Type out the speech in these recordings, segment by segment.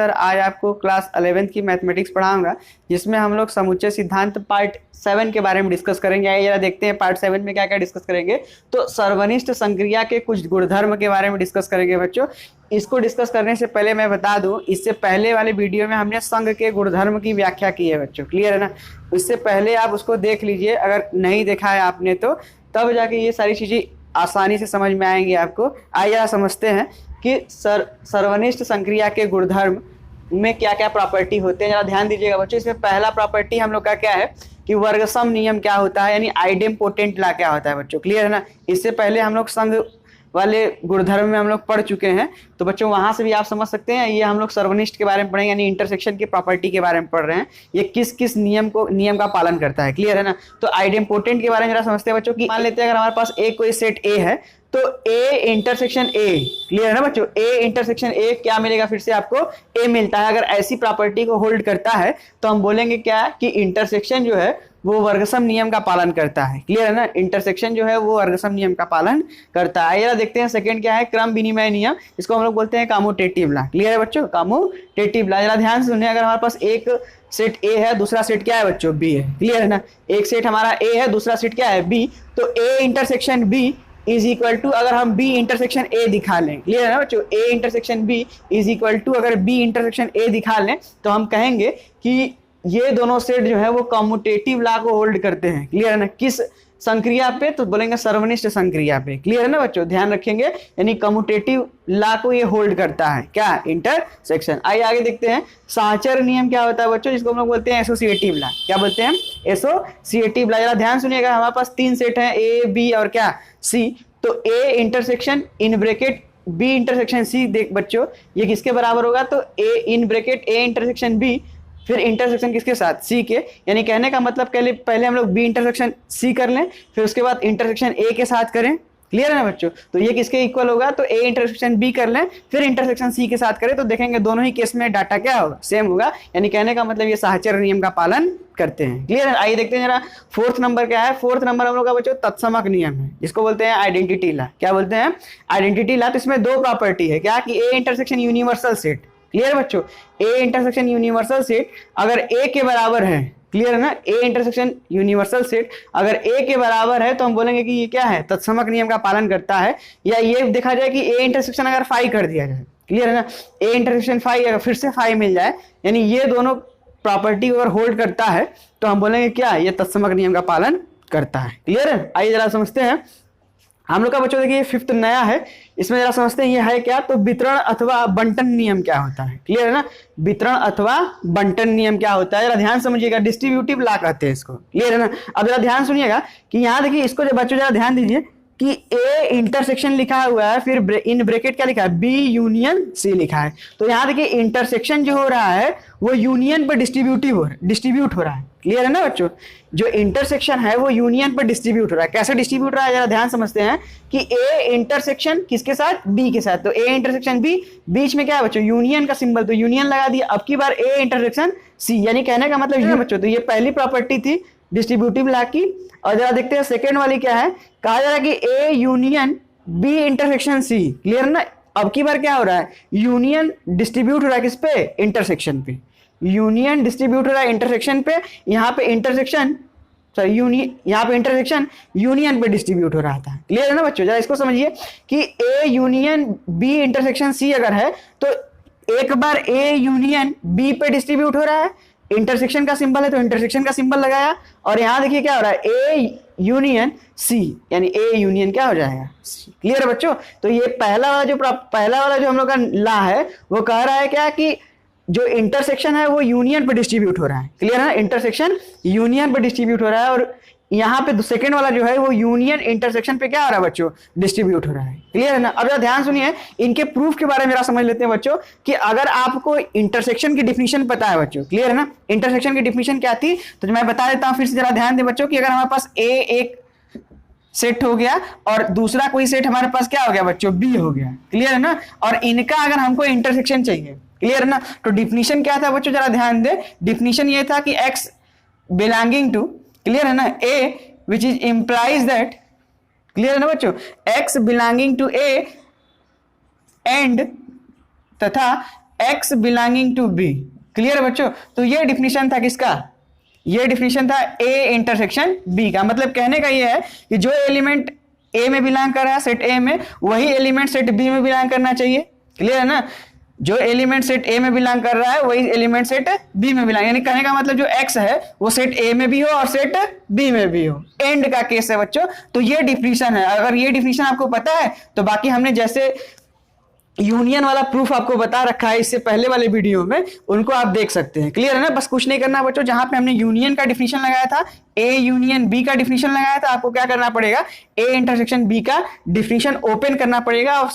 Sir आज आपको class 11th की मैथमेटिक्स पढ़ाऊंगा, जिसमें हम लोग समुच्चय सिद्धांत पार्ट 7 के बारे में डिस्कस करेंगे। आइए जरा देखते हैं पार्ट 7 में क्या क्या डिस्कस करेंगे। तो सर्वनिष्ठ संक्रिया के कुछ गुणधर्म के बारे में डिस्कस करेंगे बच्चों। इसको डिस्कस करने से पहले मैं बता दूं, इससे पहले वाले वीडियो में हमने संघ के गुणधर्म की व्याख्या की है बच्चों, क्लियर है ना। इससे पहले आप उसको देख लीजिए, अगर नहीं देखा है आपने तो तब जाके ये सारी चीज़ें आसानी से समझ में आएंगी आपको। आइए जरा समझते हैं कि सर्वनिष्ठ संक्रिया के गुणधर्म में क्या क्या प्रॉपर्टी होते हैं। जरा ध्यान दीजिएगा बच्चों। इसमें पहला प्रॉपर्टी हम लोग का क्या है कि वर्गसम नियम क्या होता है, यानी आइडेम्पोटेंट लॉ क्या होता है बच्चों, क्लियर है ना। इससे पहले हम लोग संघ वाले गुणधर्म में हम लोग पढ़ चुके हैं, तो बच्चों वहां से भी आप समझ सकते हैं। ये हम लोग सर्वनिष्ठ के बारे में पढ़ेंगे, यानी इंटरसेक्शन की प्रॉपर्टी के बारे में पढ़ रहे हैं। ये किस किस नियम का पालन करता है, क्लियर है ना। तो आइडेम्पोटेंट के बारे में जरा समझते हैं बच्चों कि मान लेते हैं अगर हमारे पास एक कोई सेट ए है, तो ए इंटरसेक्शन ए, क्लियर है ना बच्चों। ए इंटरसेक्शन ए क्या मिलेगा, फिर से आपको ए मिलता है। अगर ऐसी प्रॉपर्टी को होल्ड करता है तो हम बोलेंगे क्या कि इंटरसेक्शन जो है वो वर्गसम नियम का पालन करता है, क्लियर है ना। इंटरसेक्शन जो है वो वर्गसम नियम का पालन करता है। ये देखते हैं सेकंड क्या है, क्रम विनिमय नियम। इसको हम लोग बोलते हैं कम्यूटेटिव लॉ, क्लियर है बच्चों, कम्यूटेटिव लॉ। जरा ध्यान से सुनिए, अगर हमारे पास एक सेट ए है, दूसरा सेट क्या है बच्चों, बी है, क्लियर है ना। एक सेट हमारा ए है, दूसरा सेट क्या है, बी। तो A intersection B is equal to, अगर हम बी इंटरसेक्शन ए दिखा लें, क्लियर है ना बच्चों, A intersection B is equal to, अगर बी इंटरसेक्शन ए दिखा लें तो हम कहेंगे कि ये दोनों सेट जो है वो कम्यूटेटिव लॉ को होल्ड करते हैं, क्लियर है ना। किस संक्रिया पे, तो बोलेंगे सर्वनिष्ठ संक्रिया पे, क्लियर है ना बच्चों, ध्यान रखेंगे। यानी कम्यूटेटिव लॉ को ये होल्ड करता है, क्या, इंटरसेक्शन। आइए आगे देखते हैं साहचर्य नियम क्या होता है बच्चों, जिसको हम लोग बोलते हैं एसोसिएटिव लॉ। क्या बोलते हैं, एसोसिएटिव लॉ। जरा ध्यान सुनिएगा, हमारे पास तीन सेट हैं, ए बी और क्या, सी। तो A intersection in bracket B intersection C, देख बच्चों ये किसके बराबर होगा, तो A in bracket A intersection B, फिर इंटरसेक्शन किसके साथ, सी के। यानी कहने का मतलब पहले हम लोग बी इंटरसेक्शन सी कर लें, फिर उसके बाद इंटरसेक्शन ए के साथ करें, क्लियर है ना बच्चों। तो ये किसके इक्वल होगा, तो ए इंटरसेक्शन बी कर लें, फिर इंटरसेक्शन सी के साथ करें, तो देखेंगे दोनों ही केस में डाटा क्या होगा, सेम होगा। यानी कहने का मतलब ये साहचर्य नियम का पालन करते हैं, क्लियर है। आइए देखते हैं जरा फोर्थ नंबर क्या है। फोर्थ नंबर हम लोग का बच्चों तत्समक नियम है, जिसको बोलते हैं आइडेंटिटी लॉ। क्या बोलते हैं, आइडेंटिटी लॉ। तो इसमें दो प्रॉपर्टी है, क्या कि A intersection universal set, clear बच्चों, ए इंटरसेक्शन यूनिवर्सल सेट अगर ए के बराबर है, क्लियर है ना। ए इंटरसेक्शन यूनिवर्सल सेट अगर ए के बराबर है तो हम बोलेंगे कि ये क्या है, तत्समक नियम का पालन करता है। या ये देखा जाए कि ए इंटरसेक्शन अगर फाई कर दिया जाए, क्लियर है ना, ए इंटरसेक्शन फाई अगर फिर से फाई मिल जाए, यानी ये दोनों प्रॉपर्टी अगर होल्ड करता है तो हम बोलेंगे क्या, ये तत्समक नियम का पालन करता है, क्लियर है। आइए जरा समझते हैं हम लोग का बच्चों, देखिए फिफ्थ नया है, इसमें जरा समझते हैं ये है क्या, तो वितरण अथवा बंटन नियम क्या होता है, क्लियर है ना। वितरण अथवा बंटन नियम क्या होता है, जरा ध्यान समझिएगा, डिस्ट्रीब्यूटिव लॉ कहते हैं इसको, क्लियर है ना। अब जरा ध्यान सुनिएगा कि यहाँ देखिए, इसको जब बच्चों जरा ध्यान दीजिए कि ए इंटरसेक्शन लिखा हुआ है, फिर इन ब्रैकेट क्या लिखा है, बी यूनियन सी लिखा है। तो यहाँ देखिए इंटरसेक्शन जो हो रहा है वो यूनियन पर डिस्ट्रीब्यूट हो रहा है, क्लियर है ना बच्चों। जो इंटरसेक्शन है वो यूनियन पर डिस्ट्रीब्यूट हो रहा है। कैसे डिस्ट्रीब्यूट रहा है, जरा ध्यान समझते हैं कि ए इंटरसेक्शन किसके साथ, बी के साथ। तो ए इंटरसेक्शन बी, बीच में क्या है बच्चों, यूनियन का सिंबल, तो यूनियन लगा दिया। अब की बार ए इंटरसेक्शन सी, यानी कहने का मतलब ये बच्चों, तो ये पहली प्रॉपर्टी थी डिस्ट्रीब्यूटिव लॉ की। और जरा देखते हैं सेकेंड वाली क्या है, कहा जा रहा है कि A union B intersection C, clear ना। अब की बार क्या हो रहा है, यूनियन डिस्ट्रीब्यूट हो रहा है किस पे, इंटरसेक्शन पे। यूनियन डिस्ट्रीब्यूट हो रहा है इंटरसेक्शन पे, यहाँ पे इंटरसेक्शन यहाँ पे इंटरसेक्शन यूनियन पे डिस्ट्रीब्यूट हो रहा था, क्लियर है ना बच्चों। जरा इसको समझिए कि A union B intersection C अगर है तो एक बार ए यूनियन बी पे डिस्ट्रीब्यूट हो रहा है, इंटरसेक्शन का सिंबल है तो इंटरसेक्शन का सिंबल लगाया, और यहां देखिए क्या हो रहा है, ए यूनियन सी, यानी ए यूनियन क्या हो जाएगा, क्लियर है बच्चों। तो ये पहला वाला जो हम लोग का लॉ है वो कह रहा है क्या कि जो इंटरसेक्शन है वो यूनियन पे डिस्ट्रीब्यूट हो रहा है, क्लियर है ना, इंटरसेक्शन यूनियन पे डिस्ट्रीब्यूट हो रहा है। और यहाँ पे सेकंड वाला जो है वो यूनियन इंटरसेक्शन पे क्या हो रहा है बच्चों, डिस्ट्रीब्यूट हो रहा है, क्लियर है ना। अब जरा ध्यान सुनिए, इनके प्रूफ के बारे में जरा समझ लेते हैं बच्चों कि अगर आपको इंटरसेक्शन की डिफिनीशन पता है बच्चों, क्लियर है ना, इंटरसेक्शन की डिफिनीशन क्या थी, तो मैं बता देता हूँ फिर से, जरा ध्यान दें बच्चों कि अगर हमारे पास ए एक सेट हो गया और दूसरा कोई सेट हमारे पास क्या हो गया बच्चों, बी हो गया, क्लियर है ना, और इनका अगर हमको इंटरसेक्शन चाहिए, क्लियर है ना, तो डिफिनीशन क्या था बच्चों, जरा ध्यान दे। डिफिनीशन ये था कि x बिलोंगिंग टू, क्लियर है ना, a which is implies that, clear है ना बच्चों, x belonging to a and तथा x belonging to B. Clear है बच्चों? तो ये डिफिनीशन था किसका? ये डिफिनीशन था ए इंटरसेक्शन बी का। मतलब कहने का ये है कि जो एलिमेंट ए में बिलोंग कर रहा है सेट ए में, वही एलिमेंट सेट बी में बिलोंग करना चाहिए। क्लियर है ना? जो एलिमेंट सेट ए में बिलोंग कर रहा है वही एलिमेंट सेट बी में बिलोंग, यानी कहने का मतलब जो एक्स है वो सेट ए में भी हो और सेट बी में भी हो। एंड का केस है बच्चों। तो ये डिफिनीशन है। अगर ये डिफिनीशन आपको पता है तो बाकी हमने जैसे यूनियन वाला प्रूफ आपको बता रखा है इससे पहले वाले वीडियो में, उनको आप देख सकते हैं। क्लियर है ना? बस कुछ नहीं करना बच्चों, जहां पे हमने यूनियन का डिफिनीशन लगाया था, ए यूनियन बी का डिफिनीशन लगाया था, आपको क्या करना पड़ेगा? ए इंटरसेक्शन बी का डिफिनीशन ओपन करना पड़ेगा और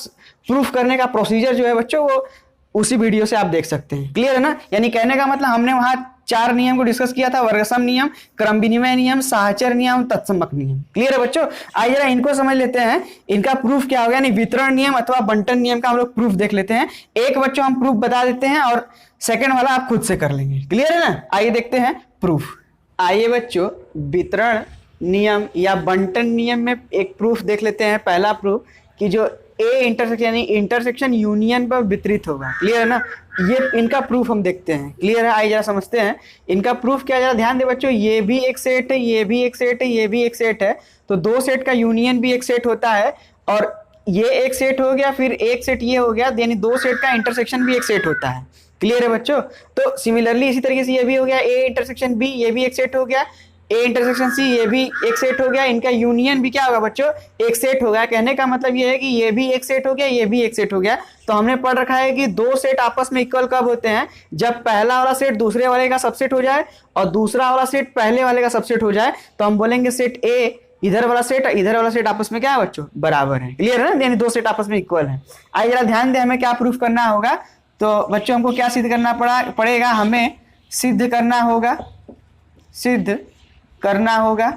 प्रूफ करने का प्रोसीजर जो है बच्चों वो उसी वीडियो से आप देख सकते हैं। क्लियर है ना? यानी कहने का मतलब हमने वहां 4 नियम को डिस्कस किया था, वर्गसम नियम, क्रम विनिमय नियम, साहचर्य नियम, तत्समक नियम। क्लियर है बच्चों? आइए जरा इनको समझ लेते हैं। इनका प्रूफ क्या होगा, यानी वितरण नियम अथवा बंटन नियम का हम लोग प्रूफ देख लेते हैं। एक बच्चों हम प्रूफ बता देते हैं और सेकंड वाला आप खुद से कर लेंगे। क्लियर है ना? आइए देखते हैं प्रूफ। आइए बच्चों वितरण नियम या बंटन नियम में एक प्रूफ देख लेते हैं। पहला प्रूफ कि जो ए इंटरसेक्शन यानी इंटरसेक्शन यूनियन पर वितरित होगा। क्लियर है ना? ये इनका प्रूफ हम देखते हैं। क्लियर है? आइए जरा समझते हैं इनका प्रूफ क्या है। जरा ध्यान दे बच्चों, ये भी एक सेट है, ये भी एक सेट है, ये भी एक सेट है, तो दो सेट का यूनियन भी एक सेट होता है और ये एक सेट हो गया, फिर एक सेट ये हो गया, यानी दो सेट का इंटरसेक्शन भी एक सेट होता है। क्लियर है बच्चों? तो सिमिलरली इसी तरीके से ये भी हो गया ए इंटरसेक्शन बी, ये भी एक सेट हो गया, ए इंटरसेक्शन सी ये भी एक सेट हो गया, इनका यूनियन भी क्या होगा बच्चों? एक सेट होगा। कहने का मतलब ये है कि ये भी एक सेट हो गया, ये भी एक सेट हो गया। तो हमने पढ़ रखा है कि दो सेट आपस में इक्वल कब होते हैं? जब पहला वाला सेट दूसरे वाले का सबसेट हो जाए और दूसरा वाला सेट पहले वाले का सबसेट हो जाए, तो हम बोलेंगे सेट ए इधर वाला सेट और इधर वाला सेट आपस में क्या है बच्चों? बराबर है। क्लियर है ना? यानी दो सेट आपस में इक्वल है। आइए जरा ध्यान दें हमें क्या प्रूफ करना होगा। तो बच्चों हमको क्या सिद्ध करना पड़ेगा? हमें सिद्ध करना होगा, सिद्ध करना होगा,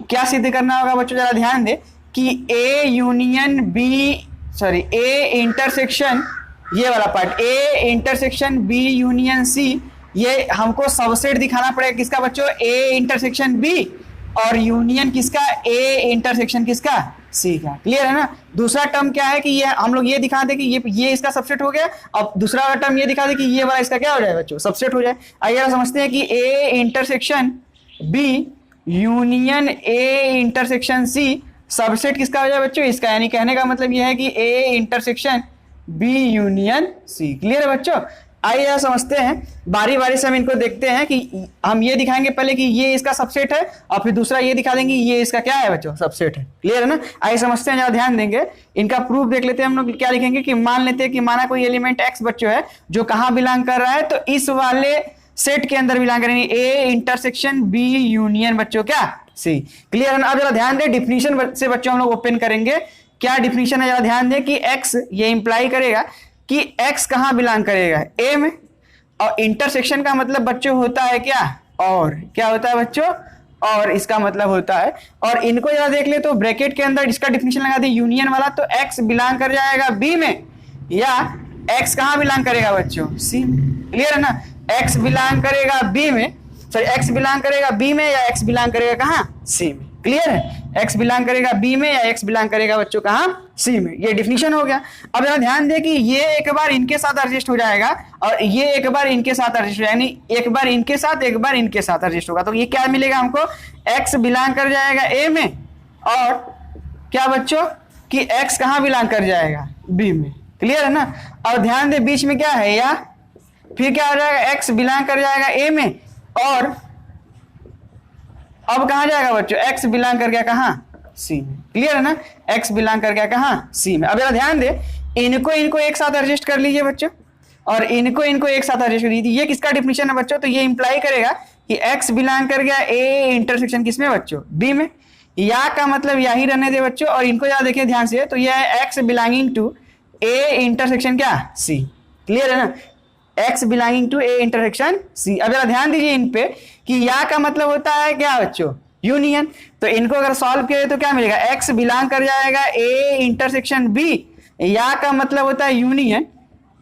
क्या सिद्ध करना होगा बच्चों? जरा ध्यान दे कि A union B, sorry A intersection, ये वाला part A intersection B union C, ये हमको सबसेट दिखाना पड़ेगा किसका बच्चों? ए इंटरसेक्शन बी और यूनियन किसका? ए इंटरसेक्शन किसका? सी का। क्लियर है ना? दूसरा टर्म क्या है कि ये हम लोग ये दिखा दे कि ये इसका सबसेट हो गया, अब दूसरा वाला टर्म ये दिखा दे कि ये वाला इसका क्या हो जाए बच्चों? सबसेट हो जाए। आइए समझते हैं कि A intersection B union A intersection C subset किसका हो जाए बच्चों? इसका। यानी कहने का मतलब ये है कि A intersection B union C. Clear है बच्चों? आइए समझते हैं, बारी बारी से हम इनको देखते हैं कि हम ये दिखाएंगे पहले कि ये इसका सबसेट है और फिर दूसरा ये दिखा देंगे ये इसका क्या है बच्चों? सबसेट है। क्लियर है ना? आइए समझते हैं, जरा ध्यान देंगे। इनका प्रूफ देख लेते हैं हम लोग। क्या लिखेंगे कि मान लेते हैं कि माना कोई एलिमेंट एक्स बच्चों है जो कहाँ बिलोंग कर रहा है? तो इस वाले सेट के अंदर बिलोंग करेंगे, ए इंटरसेक्शन बी यूनियन बच्चों क्या? सी। क्लियर है ना? अब जरा ध्यान दें, डिफिनीशन से बच्चों हम लोग ओपन करेंगे। क्या डिफिनीशन है? जरा ध्यान दें कि एक्स ये इंप्लाई करेगा कि x कहां बिलोंग करेगा? a में। और इंटरसेक्शन का मतलब बच्चों होता है क्या? और क्या होता है बच्चों? और इसका मतलब होता है, और इनको जरा देख ले तो ब्रैकेट के अंदर इसका डिफिनीशन लगा दे यूनियन वाला, तो x बिलोंग कर जाएगा b में, या x कहां बिलोंग करेगा बच्चों? c। क्लियर है ना? x बिलोंग करेगा b में, सॉरी x बिलोंग करेगा b में या x बिलोंग करेगा कहां? c में। क्लियर है? x बिलोंग करेगा b में या x बिलोंग करेगा बच्चों कहां? c में। ये डिफिनीशन हो गया। अब जरा ध्यान दे कि ये एक बार इनके साथ एडजस्ट हो जाएगा और ये एक बार इनके साथ एडजस्ट हो जाएगा, यानी एक बार इनके साथ एक बार इनके साथ एडजस्ट होगा। तो ये क्या मिलेगा हमको? x बिलोंग कर जाएगा a में और क्या बच्चों कि x कहां बिलोंग कर जाएगा? b में। क्लियर है ना? और ध्यान दे बीच में क्या है या फिर क्या हो जाएगा? x बिलोंग कर जाएगा a में और अब कहां जाएगा बच्चों? x बिलोंग कर गया कहां? c में। क्लियर है ना? x बिलोंग कर गया कहां? c में। अब जरा ध्यान दे, इनको एक साथ एडजस्ट कर लीजिए बच्चों और इनको एक साथ एडजस्ट कर लीजिए। ये किसका डिफिनीशन है बच्चों? तो ये इंप्लाई करेगा कि x बिलोंग कर गया a इंटरसेक्शन किसमें बच्चों? b में। या का मतलब यही रहने दे बच्चों, और इनको जरा देखिए ध्यान से, तो ये है x belonging to a intersection क्या? c। क्लियर है ना? x belonging to a intersection c। अब जरा ध्यान दीजिए इन पे कि या का मतलब होता है क्या बच्चों? यूनियन। तो इनको अगर सॉल्व किया तो क्या मिलेगा? x बिलोंग कर जाएगा a इंटरसेक्शन b, या का मतलब होता है यूनियन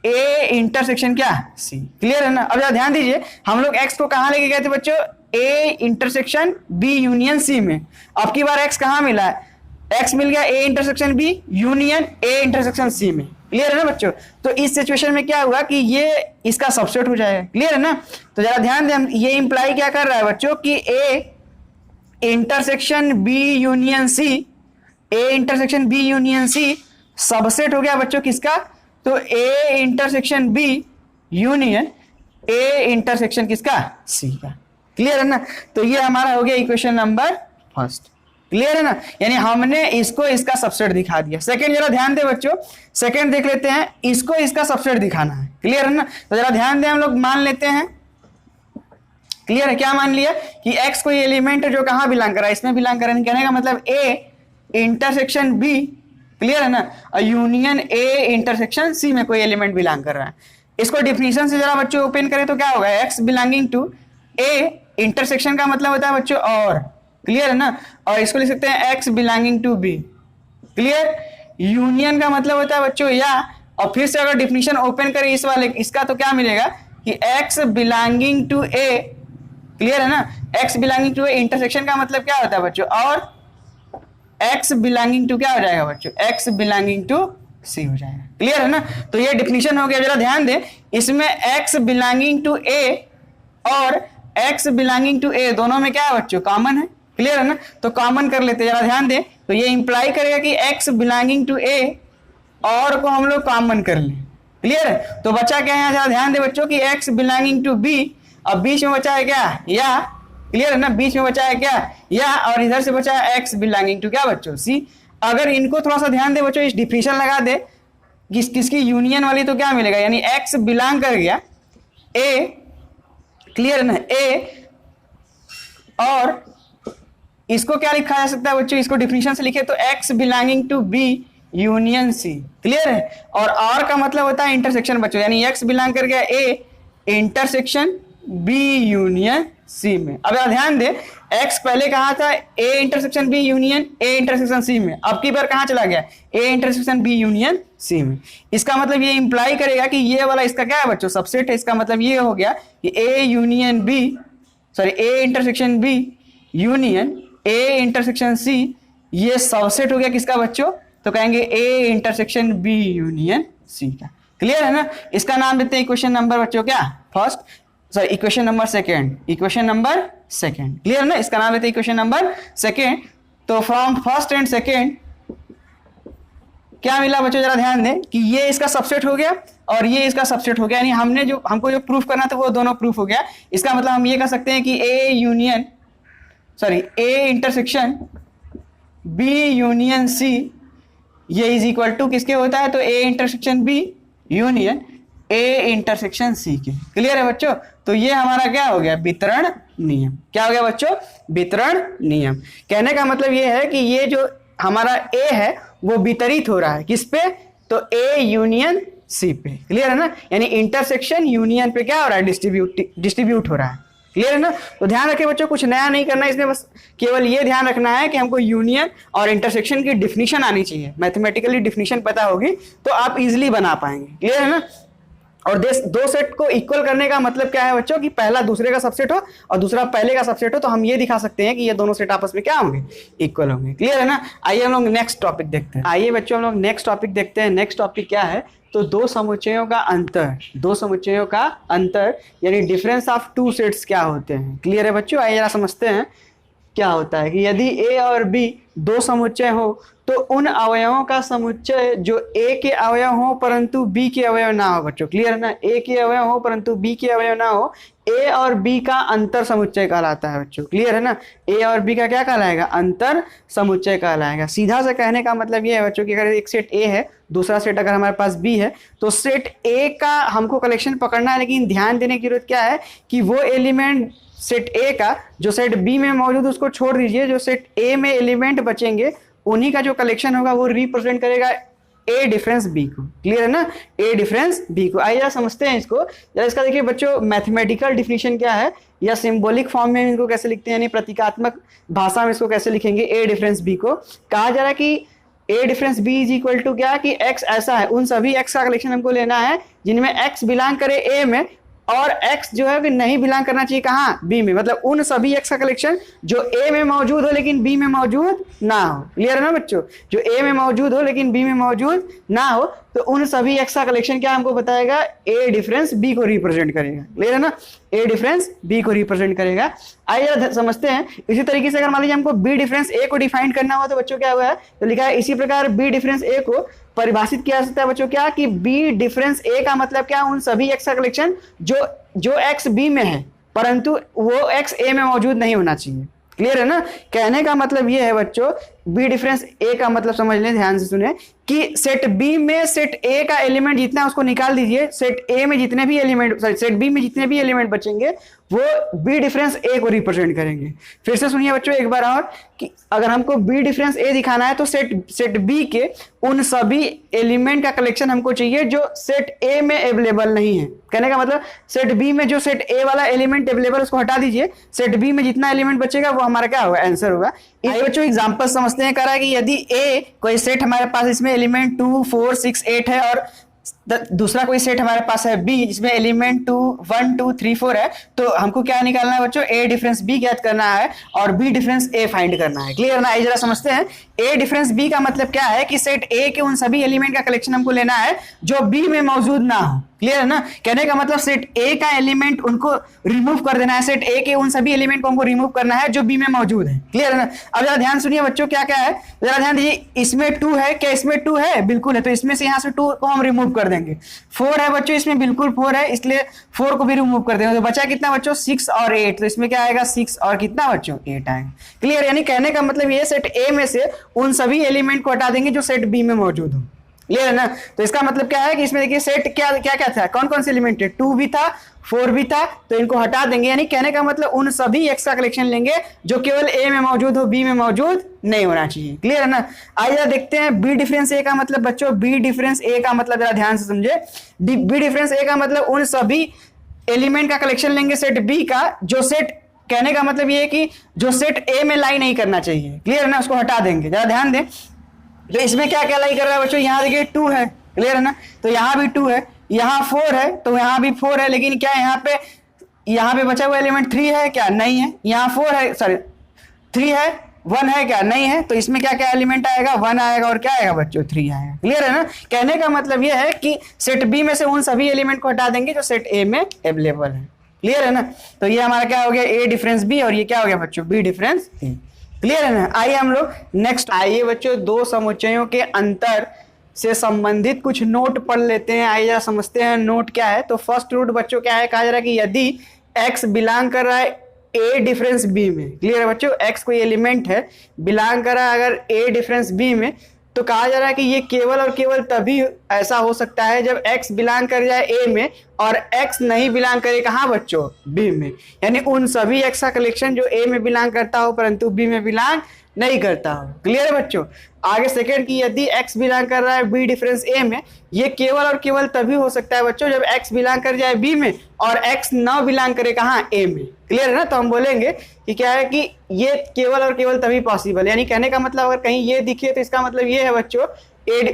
a इंटरसेक्शन क्या? c। क्लियर है ना? अब जरा ध्यान दीजिए, हम लोग x को कहां लेके गए थे बच्चों? a intersection b union c में। अब की बार x कहां मिला है? एक्स मिल गया A intersection B union A intersection C में। क्लियर है ना बच्चों? तो इस सिचुएशन में क्या हुआ कि ये इसका सबसेट हो जाएगा। क्लियर है ना? तो जरा ध्यान दें, ये इंप्लाई क्या कर रहा है बच्चों कि A intersection B union C, A intersection B union C subset हो गया बच्चों किसका? तो A intersection B union A intersection किसका? सी का। क्लियर है ना? तो ये हमारा हो गया इक्वेशन नंबर फर्स्ट। क्लियर है ना? यानी हमने इसको इसका सबसेट दिखा दिया। सेकंड जरा ध्यान दे बच्चों, सेकंड देख लेते हैं, इसको इसका सबसेट दिखाना है। क्लियर है ना? तो जरा ध्यान दें, हम लोग मान लेते हैं, क्लियर है, क्या मान लिया कि x कोई एलिमेंट है जो कहां बिलोंग कर रहा है, इसमें बिलोंग कर रहा है। कहने का मतलब a इंटरसेक्शन b, क्लियर है ना, और यूनियन a इंटरसेक्शन c में कोई एलिमेंट बिलोंग कर रहा है। इसको डिफिनीशन से जरा बच्चों ओपन करें तो क्या होगा? x belonging to a intersection का मतलब होता है बच्चों और, क्लियर है ना, और इसको लिख सकते हैं x belonging to b। Clear? Union का मतलब होता है बच्चों या, और फिर से अगर डिफिनीशन ओपन करें इस वाले इसका तो क्या मिलेगा कि x belonging to a, clear है ना, x belonging to A intersection का मतलब क्या होता है बच्चों और x बिलोंगिंग टू क्या हो जाएगा बच्चों? x बिलोंगिंग टू c हो जाएगा। क्लियर है ना? तो ये डिफिनीशन हो गया। जरा ध्यान दें, इसमें x बिलोंगिंग टू a और x बिलोंगिंग टू a दोनों में क्या है बच्चों? कॉमन है। क्लियर है ना? तो कॉमन कर लेते हैं। जरा ध्यान दें, तो ये इंप्लाई करेगा कि x बिलोंगिंग टू a और को हम लोग कॉमन कर लें। क्लियर है? तो बचा क्या है? जरा ध्यान दें बच्चों कि x बिलोंगिंग टू b, अब बीच में बचा है क्या? या। क्लियर है ना? बीच में बचा है क्या? या, और इधर से बचा है x बिलोंगिंग टू क्या बच्चों? c। अगर इनको थोड़ा सा ध्यान दे बच्चों, इस डिफिनीशन लगा दे किसकी यूनियन वाली, तो क्या मिलेगा? यानी x बिलोंग कर गया a, क्लियर है ना, a, और इसको क्या लिखा जा सकता है बच्चों? इसको डिफिनीशन से लिखे तो x belonging to b union c। Clear है? और का मतलब होता है इंटरसेक्शन बच्चों, यानी x बिलोंग कर गया a intersection b union c में। अब यार ध्यान दे, x पहले कहा था a intersection b union a intersection c में, अब की बार कहां चला गया? a intersection b union c में। इसका मतलब ये इंप्लाई करेगा कि ये वाला इसका क्या है बच्चों? सबसेट है। इसका मतलब ये हो गया कि a union b, sorry a intersection b union a intersection c, ये सबसेट हो गया किसका बच्चों? तो कहेंगे a intersection b union c का। क्लियर है ना? इसका नाम देते हैं इक्वेशन नंबर बच्चों क्या? First, sorry equation number second, equation number second. Clear है ना? इसका नाम देते हैं इक्वेशन नंबर सेकेंड। तो फ्रॉम फर्स्ट एंड सेकेंड क्या मिला बच्चों? जरा ध्यान दें कि ये इसका सबसेट हो गया और ये इसका सबसेट हो गया, यानी हमको जो प्रूफ करना था वो दोनों प्रूफ हो गया। इसका मतलब हम ये कह सकते हैं कि a intersection b union c ये इज इक्वल टू किसके होता है? तो a intersection b union a intersection c के। क्लियर है बच्चों? तो ये हमारा क्या हो गया? वितरण नियम। क्या हो गया बच्चों? वितरण नियम। कहने का मतलब ये है कि ये जो हमारा a है वो वितरित हो रहा है किस पे? तो a यूनियन c पे। क्लियर है ना? यानी इंटरसेक्शन यूनियन पे क्या हो रहा है? डिस्ट्रीब्यूट हो रहा है। क्लियर है ना? तो ध्यान रखें बच्चों, कुछ नया नहीं करना है इसमें, बस केवल ये ध्यान रखना है कि हमको यूनियन और इंटरसेक्शन की डिफिनीशन आनी चाहिए। मैथमेटिकली डिफिनीशन पता होगी तो आप इजीली बना पाएंगे। क्लियर है ना? और दो सेट को इक्वल करने का मतलब क्या है बच्चों? कि पहला दूसरे का सबसेट हो और दूसरा पहले का सबसेट हो, तो हम ये दिखा सकते हैं कि ये दोनों सेट आपस में क्या होंगे? इक्वल होंगे। क्लियर है ना? आइए हम लोग नेक्स्ट टॉपिक देखते हैं। आइए बच्चों हम लोग नेक्स्ट टॉपिक देखते हैं। नेक्स्ट टॉपिक क्या है? तो दो समुच्चयों का अंतर, दो समुच्चयों का अंतर यानी डिफरेंस ऑफ टू सेट्स क्या होते हैं। क्लियर है बच्चों? आइए जरा समझते हैं क्या होता है कि यदि a और b दो समुच्चय हो तो उन अवयवों का समुच्चय जो a के अवयव हो परंतु b के अवयव ना हो बच्चों। क्लियर है ना? a के अवयव हो परंतु b के अवयव ना हो, a और b का अंतर समुच्चय कहलाता है बच्चों। क्लियर है ना? a और b का क्या कहलाएगा? अंतर समुच्चय कहलाएगा। सीधा से कहने का मतलब ये है बच्चों कि अगर एक सेट a है, दूसरा सेट अगर हमारे पास b है, तो सेट a का हमको कलेक्शन पकड़ना है, लेकिन ध्यान देने की जरूरत क्या है कि वो एलिमेंट सेट ए का जो सेट बी में मौजूद उसको छोड़ दीजिए, जो सेट ए में एलिमेंट बचेंगे उन्हीं का जो कलेक्शन होगा वो रिप्रेजेंट करेगा ए डिफरेंस बी को। क्लियर है ना? ए डिफरेंस बी को। आइए समझते हैं इसको। इसका देखिए बच्चों मैथमेटिकल डिफिनीशन क्या है या सिंबॉलिक फॉर्म में इनको कैसे लिखते हैं, यानी प्रतीकात्मक भाषा में इसको कैसे लिखेंगे ए डिफरेंस बी को। कहा जा रहा है कि A difference B is equal to क्या कि एक्स ऐसा है, उन सभी एक्स का कलेक्शन हमको लेना है जिनमें एक्स बिलोंग करे ए में और x जो है नहीं बिलोंग करना चाहिए कहाँ, b में, मतलब उन सभी x का कलेक्शन जो a में मौजूद हो लेकिन b में मौजूद ना हो। क्लियर है ना बच्चों, जो a में मौजूद हो लेकिन b में मौजूद ना हो, तो उन सभी x का कलेक्शन क्या हमको बताएगा, a डिफरेंस b को रिप्रेजेंट करेगा। क्लियर है ना, a डिफरेंस b को रिप्रेजेंट करेगा। आइए जरा समझते हैं। इसी तरीके से अगर मान लीजिए हमको b डिफरेंस a को डिफाइन करना हुआ तो बच्चों क्या हुआ है, तो लिखा है इसी प्रकार b डिफरेंस a को परिभाषित किया जा सकता है बच्चों क्या, कि b डिफरेंस a का मतलब क्या, उन सभी x का कलेक्शन जो x b में है परंतु वो x a में मौजूद नहीं होना चाहिए। क्लियर है ना, कहने का मतलब ये है बच्चों, बी डिफरेंस ए का मतलब समझ लें, ध्यान से सुने, कि सेट बी में सेट ए का एलिमेंट जितना है उसको निकाल दीजिए, सेट ए में जितने भी एलिमेंट, सॉरी सेट बी में जितने भी एलिमेंट बचेंगे वो बी डिफरेंस ए को रिप्रेजेंट करेंगे। फिर से सुनिए बच्चों एक बार और, कि अगर हमको बी डिफरेंस ए दिखाना है तो सेट बी के उन सभी एलिमेंट का कलेक्शन हमको चाहिए जो सेट ए में अवेलेबल नहीं है। कहने का मतलब सेट बी में जो सेट ए वाला एलिमेंट अवेलेबल उसको हटा दीजिए, सेट बी में जितना एलिमेंट बचेगा वो हमारा क्या होगा, आंसर होगा। आइए बच्चों एग्जांपल समझते हैं। कह रहा है कि यदि ए कोई सेट हमारे पास इसमें एलिमेंट 2 4 6 8 है और दूसरा कोई सेट हमारे पास है बी जिसमें एलिमेंट 1 2 3 4 है, तो हमको क्या निकालना है बच्चों, ए डिफरेंस बी ज्ञात करना है और बी डिफरेंस ए फाइंड करना है। क्लियर ना, जरा समझते हैं। ए डिफरेंस बी का मतलब क्या है कि सेट ए के उन सभी एलिमेंट का कलेक्शन हमको लेना है जो बी में मौजूद ना हो। क्लियर है ना, कहने का मतलब सेट ए का एलिमेंट उनको रिमूव कर देना है, सेट ए के उन सभी एलिमेंट को हमको रिमूव करना है जो बी में मौजूद है। क्लियर है ना, अब जरा ध्यान सुनिए बच्चों क्या क्या है, जरा ध्यान दीजिए। इसमें 2 है, क्या इसमें 2 है, बिल्कुल है, तो इसमें से यहाँ से 2 को हम रिमूव कर देंगे। 4 है बच्चों, इसमें बिल्कुल 4 है, इसलिए 4 को भी रिमूव कर देंगे, तो बचा कितना बच्चों, 6 और 8, तो इसमें क्या आएगा 6 और कितना बच्चों 8 आएगा। क्लियर, यानी कहने का मतलब ये सेट ए में से उन सभी एलिमेंट को हटा देंगे जो सेट बी में मौजूद हो। क्लियर है ना, तो इसका मतलब क्या है कि इसमें देखिए सेट क्या क्या क्या था, कौन कौन से एलिमेंट है, 2 भी था 4 भी था, तो इनको हटा देंगे। यानी कहने का मतलब उन सभी एक्स का कलेक्शन लेंगे जो केवल ए में मौजूद हो, बी में मौजूद नहीं होना चाहिए। क्लियर है ना, आइए देखते हैं बी डिफरेंस ए का मतलब बच्चों, बी डिफरेंस ए का मतलब जरा ध्यान से समझे। बी डिफरेंस ए का मतलब उन सभी एलिमेंट का कलेक्शन लेंगे सेट बी का जो सेट, कहने का मतलब ये है कि जो सेट ए में लाई नहीं करना चाहिए। क्लियर है ना, उसको हटा देंगे। जरा ध्यान दें, तो इसमें क्या क्या लाई कर रहा है बच्चों, यहाँ देखिए 2 है। क्लियर है ना, तो यहाँ भी 2 है, यहाँ 4 है, तो यहाँ भी 4 है, लेकिन क्या यहाँ पे बचा हुआ एलिमेंट 3 है क्या, नहीं है। यहाँ 4 है, सॉरी 3 है, 1 है क्या, नहीं है, तो इसमें क्या क्या एलिमेंट आएगा, 1 आएगा और क्या आएगा बच्चों 3 आएगा। क्लियर है ना, कहने का मतलब यह है कि सेट बी में से उन सभी एलिमेंट को हटा देंगे जो सेट ए में अवेलेबल है। क्लियर है ना, तो ये हमारा क्या हो गया, ए डिफरेंस बी, और ये क्या हो गया बच्चों, बी डिफरेंस ए। क्लियर है ना, आइए हम लोग नेक्स्ट, आइए बच्चों दो समुच्चयों के अंतर से संबंधित कुछ नोट पढ़ लेते हैं। आइए जरा समझते हैं नोट क्या है। तो फर्स्ट नोट बच्चों क्या है, कहा जा रहा है कि यदि x बिलोंग कर रहा है a डिफरेंस b में। क्लियर है बच्चों, x कोई एलिमेंट है बिलोंग कर रहा है अगर a डिफरेंस b में, तो कहा जा रहा है कि ये केवल और केवल तभी ऐसा हो सकता है जब x बिलोंग कर जाए a में और x नहीं बिलोंग करे कहाँ बच्चों, b में। यानी उन सभी x का कलेक्शन जो a में बिलोंग करता हो परंतु b में बिलोंग नहीं करता हो। क्लियर है बच्चों, आगे सेकंड की यदि x बिलोंग कर रहा है b डिफरेंस a में, ये केवल और केवल तभी हो सकता है बच्चों जब x बिलोंग कर जाए b में और x ना बिलोंग करे कहाँ, a में। क्लियर है ना, तो हम बोलेंगे कि क्या है कि ये केवल और केवल तभी पॉसिबल है। यानी कहने का मतलब अगर कहीं ये दिखे तो इसका मतलब ये है बच्चों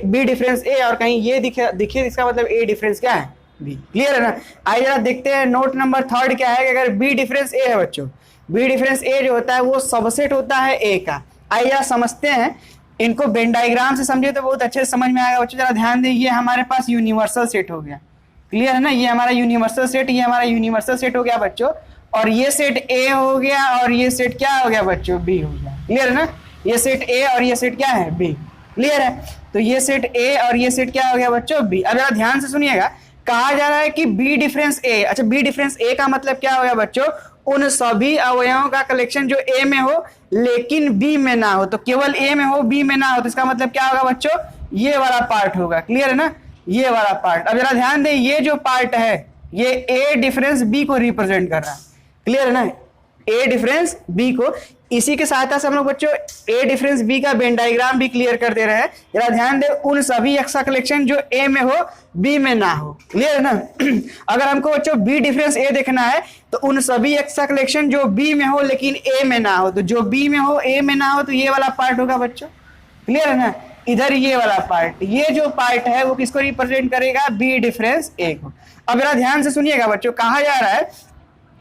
b डिफरेंस a, और कहीं ये दिखे इसका मतलब a डिफरेंस क्या है, b। क्लियर है ना, आइए जरा देखते हैं नोट नंबर 3 क्या है कि अगर b डिफरेंस a है बच्चों, b डिफरेंस a जो होता है वो सबसेट होता है a का। आइए जरा समझते हैं इनको, वेन डायग्राम से समझे तो बहुत अच्छे से समझ में आएगा बच्चों। जरा ध्यान दें, ये हमारे पास यूनिवर्सल सेट हो गया। क्लियर है ना, ये हमारा यूनिवर्सल सेट, ये हमारा यूनिवर्सल सेट हो गया बच्चों, और ये सेट ए हो गया और ये सेट क्या हो गया बच्चों, बी हो गया। क्लियर है ना, ये सेट ए और ये सेट क्या है, बी। क्लियर है, तो ये सेट ए और ये सेट क्या हो गया बच्चों, बी। अब जरा ध्यान से सुनिएगा, कहा जा रहा है कि बी डिफरेंस ए, अच्छा बी डिफरेंस ए का मतलब क्या हो गया बच्चों, उन सभी अवयवों का कलेक्शन जो ए में हो लेकिन बी में ना हो। तो केवल ए में हो बी में ना हो, तो इसका मतलब क्या होगा बच्चों, ये वाला पार्ट होगा। क्लियर है ना, ये वाला पार्ट। अब जरा ध्यान दें, ये जो पार्ट है ये ए डिफरेंस बी को रिप्रेजेंट कर रहा है। क्लियर है ना, ए डिफरेंस बी को, इसी के सहायता से हम लोग बच्चों ए डिफरेंस बी का वेन डायग्राम भी क्लियर कर दे रहे हैं। जरा ध्यान दे, उन सभी एक्स का कलेक्शन जो ए में हो बी में ना हो। क्लियर है ना, अगर हमको बच्चों बी डिफरेंस ए देखना है तो उन सभी एक्स का कलेक्शन जो बी में हो लेकिन ए में ना हो, तो जो बी में हो ए में ना हो तो ये वाला पार्ट होगा बच्चों। क्लियर है ना, इधर ये वाला पार्ट, ये जो पार्ट है वो किसको रिप्रेजेंट करेगा, बी डिफरेंस ए को। अब जरा ध्यान से सुनिएगा बच्चों, कहा जा रहा है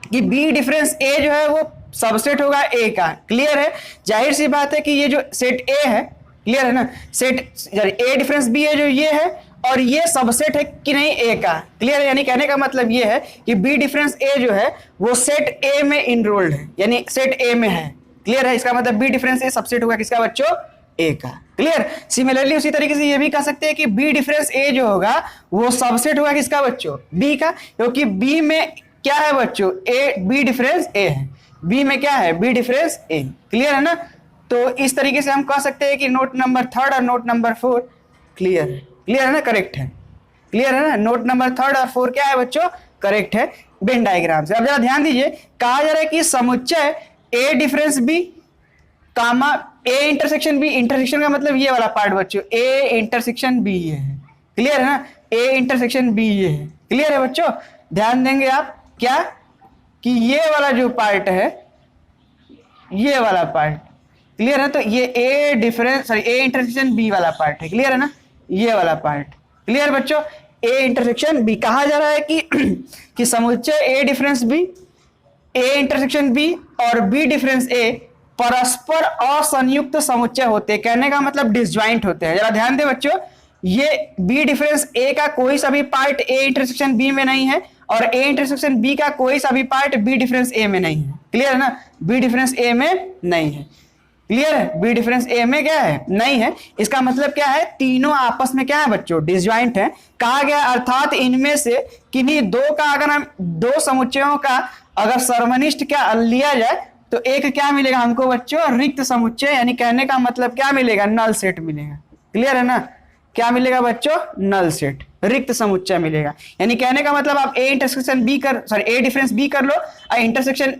कि बी डिफरेंस ए जो है वो सबसेट होगा ए का। क्लियर है, जाहिर सी बात है कि ये जो सेट ए है, क्लियर है ना, सेट ए डिफरेंस बी है जो ये है, और ये सबसेट है कि नहीं ए का। क्लियर है, यानी कहने का मतलब ये है कि बी डिफरेंस ए जो है वो सेट ए में इनरोल्ड है, यानी सेट ए में है। क्लियर है, इसका मतलब बी डिफरेंस ए सबसेट होगा किसका बच्चों, ए का। क्लियर, सिमिलरली उसी तरीके से ये भी कह सकते हैं कि बी डिफरेंस ए जो होगा वो सबसेट होगा किसका बच्चों, बी का, क्योंकि बी में क्या है बच्चों, ए, बी डिफरेंस ए है, बी में क्या है, बी डिफरेंस ए। क्लियर है ना, तो इस तरीके से हम कह सकते हैं कि नोट नंबर 3 और नोट नंबर 4 क्लियर है। क्लियर है ना, करेक्ट है। क्लियर है ना, नोट नंबर 3 और 4 क्या है बच्चों, करेक्ट है वेन डायग्राम से। अब जरा ध्यान दीजिए, कहा जा रहा है कि समुच्चय A difference B comma A intersection B, intersection का मतलब ये वाला पार्ट बच्चों, ए इंटरसेक्शन बी ये है। क्लियर है ना, ए इंटरसेक्शन बी ये है। क्लियर है बच्चों, ध्यान देंगे आप क्या, कि ये वाला जो पार्ट है, ये वाला पार्ट, क्लियर है, तो ये A difference sorry A intersection B वाला पार्ट है। क्लियर है ना, ये वाला पार्ट। क्लियर बच्चों, ए इंटरसेक्शन बी। कहा जा रहा है कि समुच्चय A difference B, A intersection B और बी डिफरेंस ए परस्पर असंयुक्त समुच्चय होते हैं। कहने का मतलब डिसजॉइंट होते हैं। जरा ध्यान दे बच्चों, ये बी डिफरेंस ए का कोई सा भी पार्ट ए इंटरसेक्शन बी में नहीं है, और ए इंटरसेक्शन बी का कोई सा भी पार्ट बी डिफरेंस ए में नहीं है। क्लियर है ना, बी डिफरेंस ए में नहीं है। क्लियर है, बी डिफरेंस ए में क्या है, नहीं है। इसका मतलब क्या है, तीनों आपस में क्या है बच्चों, डिसजॉइंट है। कहा गया अर्थात इनमें से किन्हीं दो का, अगर हम दो समुच्चयों का अगर सर्वनिष्ठ क्या लिया जाए तो एक क्या मिलेगा हमको बच्चों, रिक्त समुच्चय, यानी कहने का मतलब क्या मिलेगा, नल सेट मिलेगा। क्लियर है ना, क्या मिलेगा बच्चों, नल सेट, रिक्त समुच्चय मिलेगा। यानी कहने का मतलब आप ए इंटरसेक्शन बी कर सॉरी ए डिफरेंस बी कर लो और इंटरसेक्शन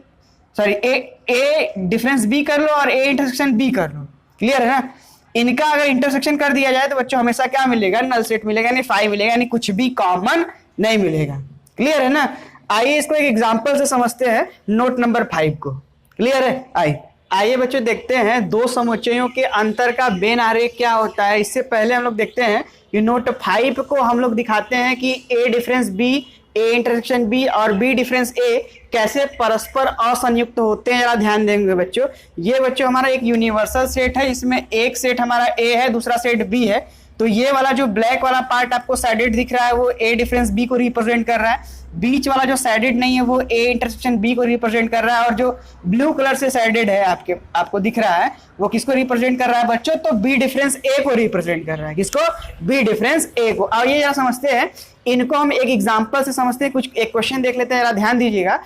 सॉरी ए डिफरेंस बी कर लो और ए इंटरसेक्शन बी कर लो। क्लियर है ना, इनका अगर इंटरसेक्शन कर दिया जाए तो बच्चों हमेशा क्या मिलेगा, नल सेट मिलेगा, यानी 5 मिलेगा, यानी कुछ भी कॉमन नहीं मिलेगा। क्लियर है ना, आइए इसको एक एग्जांपल से समझते हैं, नोट नंबर 5 को। क्लियर है, आइए बच्चों देखते हैं दो समुच्चयों के अंतर का वेन आरेख क्या होता है। इससे पहले हम लोग देखते हैं कि नोट 5 को हम लोग दिखाते हैं कि A difference B, A intersection B और बी डिफरेंस ए कैसे परस्पर असंयुक्त होते हैं। जरा ध्यान देंगे बच्चों, ये बच्चों हमारा एक यूनिवर्सल सेट है, इसमें एक सेट हमारा ए है, दूसरा सेट बी है। तो ये वाला जो ब्लैक वाला पार्ट आपको साइडेड दिख रहा है वो ए डिफरेंस बी को रिप्रेजेंट कर रहा है, बीच वाला जो साइडेड नहीं है वो ए इंटरसेक्शन बी को रिप्रेजेंट कर रहा है, और जो ब्लू कलर से साइडेड है आपको दिख रहा है वो किसको रिप्रेजेंट कर रहा है बच्चों, तो बी डिफरेंस ए को रिप्रेजेंट कर रहा है। किसको, बी डिफरेंस ए को। और ये जरा समझते हैं, इनको हम एक एग्जांपल से समझते हैं। कुछ एक क्वेश्चन देख लेते हैं, जरा ध्यान दीजिएगा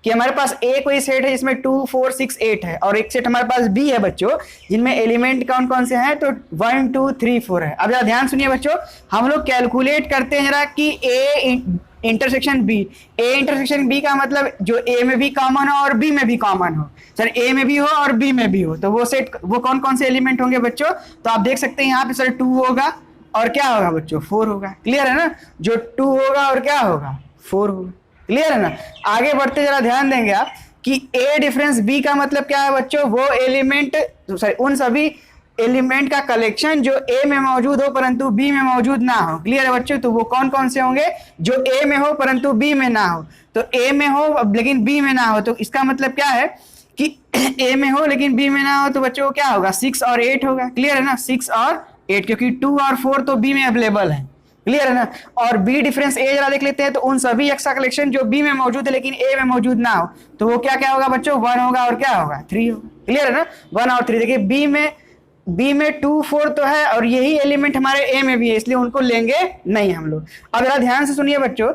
कि हमारे पास ए कोई सेट है जिसमें 2 4 6 8 है, और एक सेट हमारे पास बी है बच्चों जिनमें एलिमेंट कौन कौन से हैं, तो 1 2 3 4 है। अब जरा ध्यान सुनिए बच्चों, हम लोग कैलकुलेट करते हैं जरा कि A intersection B, A intersection B का मतलब जो ए में भी कॉमन हो और बी में भी कॉमन हो। सर ए में भी हो और बी में भी हो, तो वो सेट वो कौन कौन से एलिमेंट होंगे बच्चों, तो आप देख सकते हैं यहाँ पे सर 2 होगा और क्या होगा बच्चों, 4 होगा। क्लियर है ना, जो 2 होगा और क्या होगा, 4 होगा। क्लियर है ना, आगे बढ़ते जरा ध्यान देंगे आप कि ए डिफरेंस बी का मतलब क्या है बच्चों, वो एलिमेंट सॉरी उन सभी एलिमेंट का कलेक्शन जो ए में मौजूद हो परंतु बी में मौजूद ना हो। क्लियर है बच्चों, तो वो कौन कौन से होंगे, जो ए में हो परंतु बी में ना हो। तो ए में हो लेकिन बी में ना हो, तो इसका मतलब क्या है कि ए में हो लेकिन बी में ना हो, तो बच्चों क्या होगा, 6 और 8 होगा। क्लियर है ना, 6 और 8, क्योंकि 2 और 4 तो बी में अवेलेबल है। क्लियर है ना, और बी डिफरेंस ए जरा देख लेते हैं, तो उन सभी एक्स का कलेक्शन जो बी में मौजूद है लेकिन ए में मौजूद ना हो, तो वो क्या क्या होगा बच्चों, 1 होगा और क्या होगा, 3 होगा। क्लियर है ना, 1 और 3। देखिए बी में 2 4 तो है और यही एलिमेंट हमारे ए में भी है, इसलिए उनको लेंगे नहीं हम लोग। अब जरा ध्यान से सुनिए बच्चों,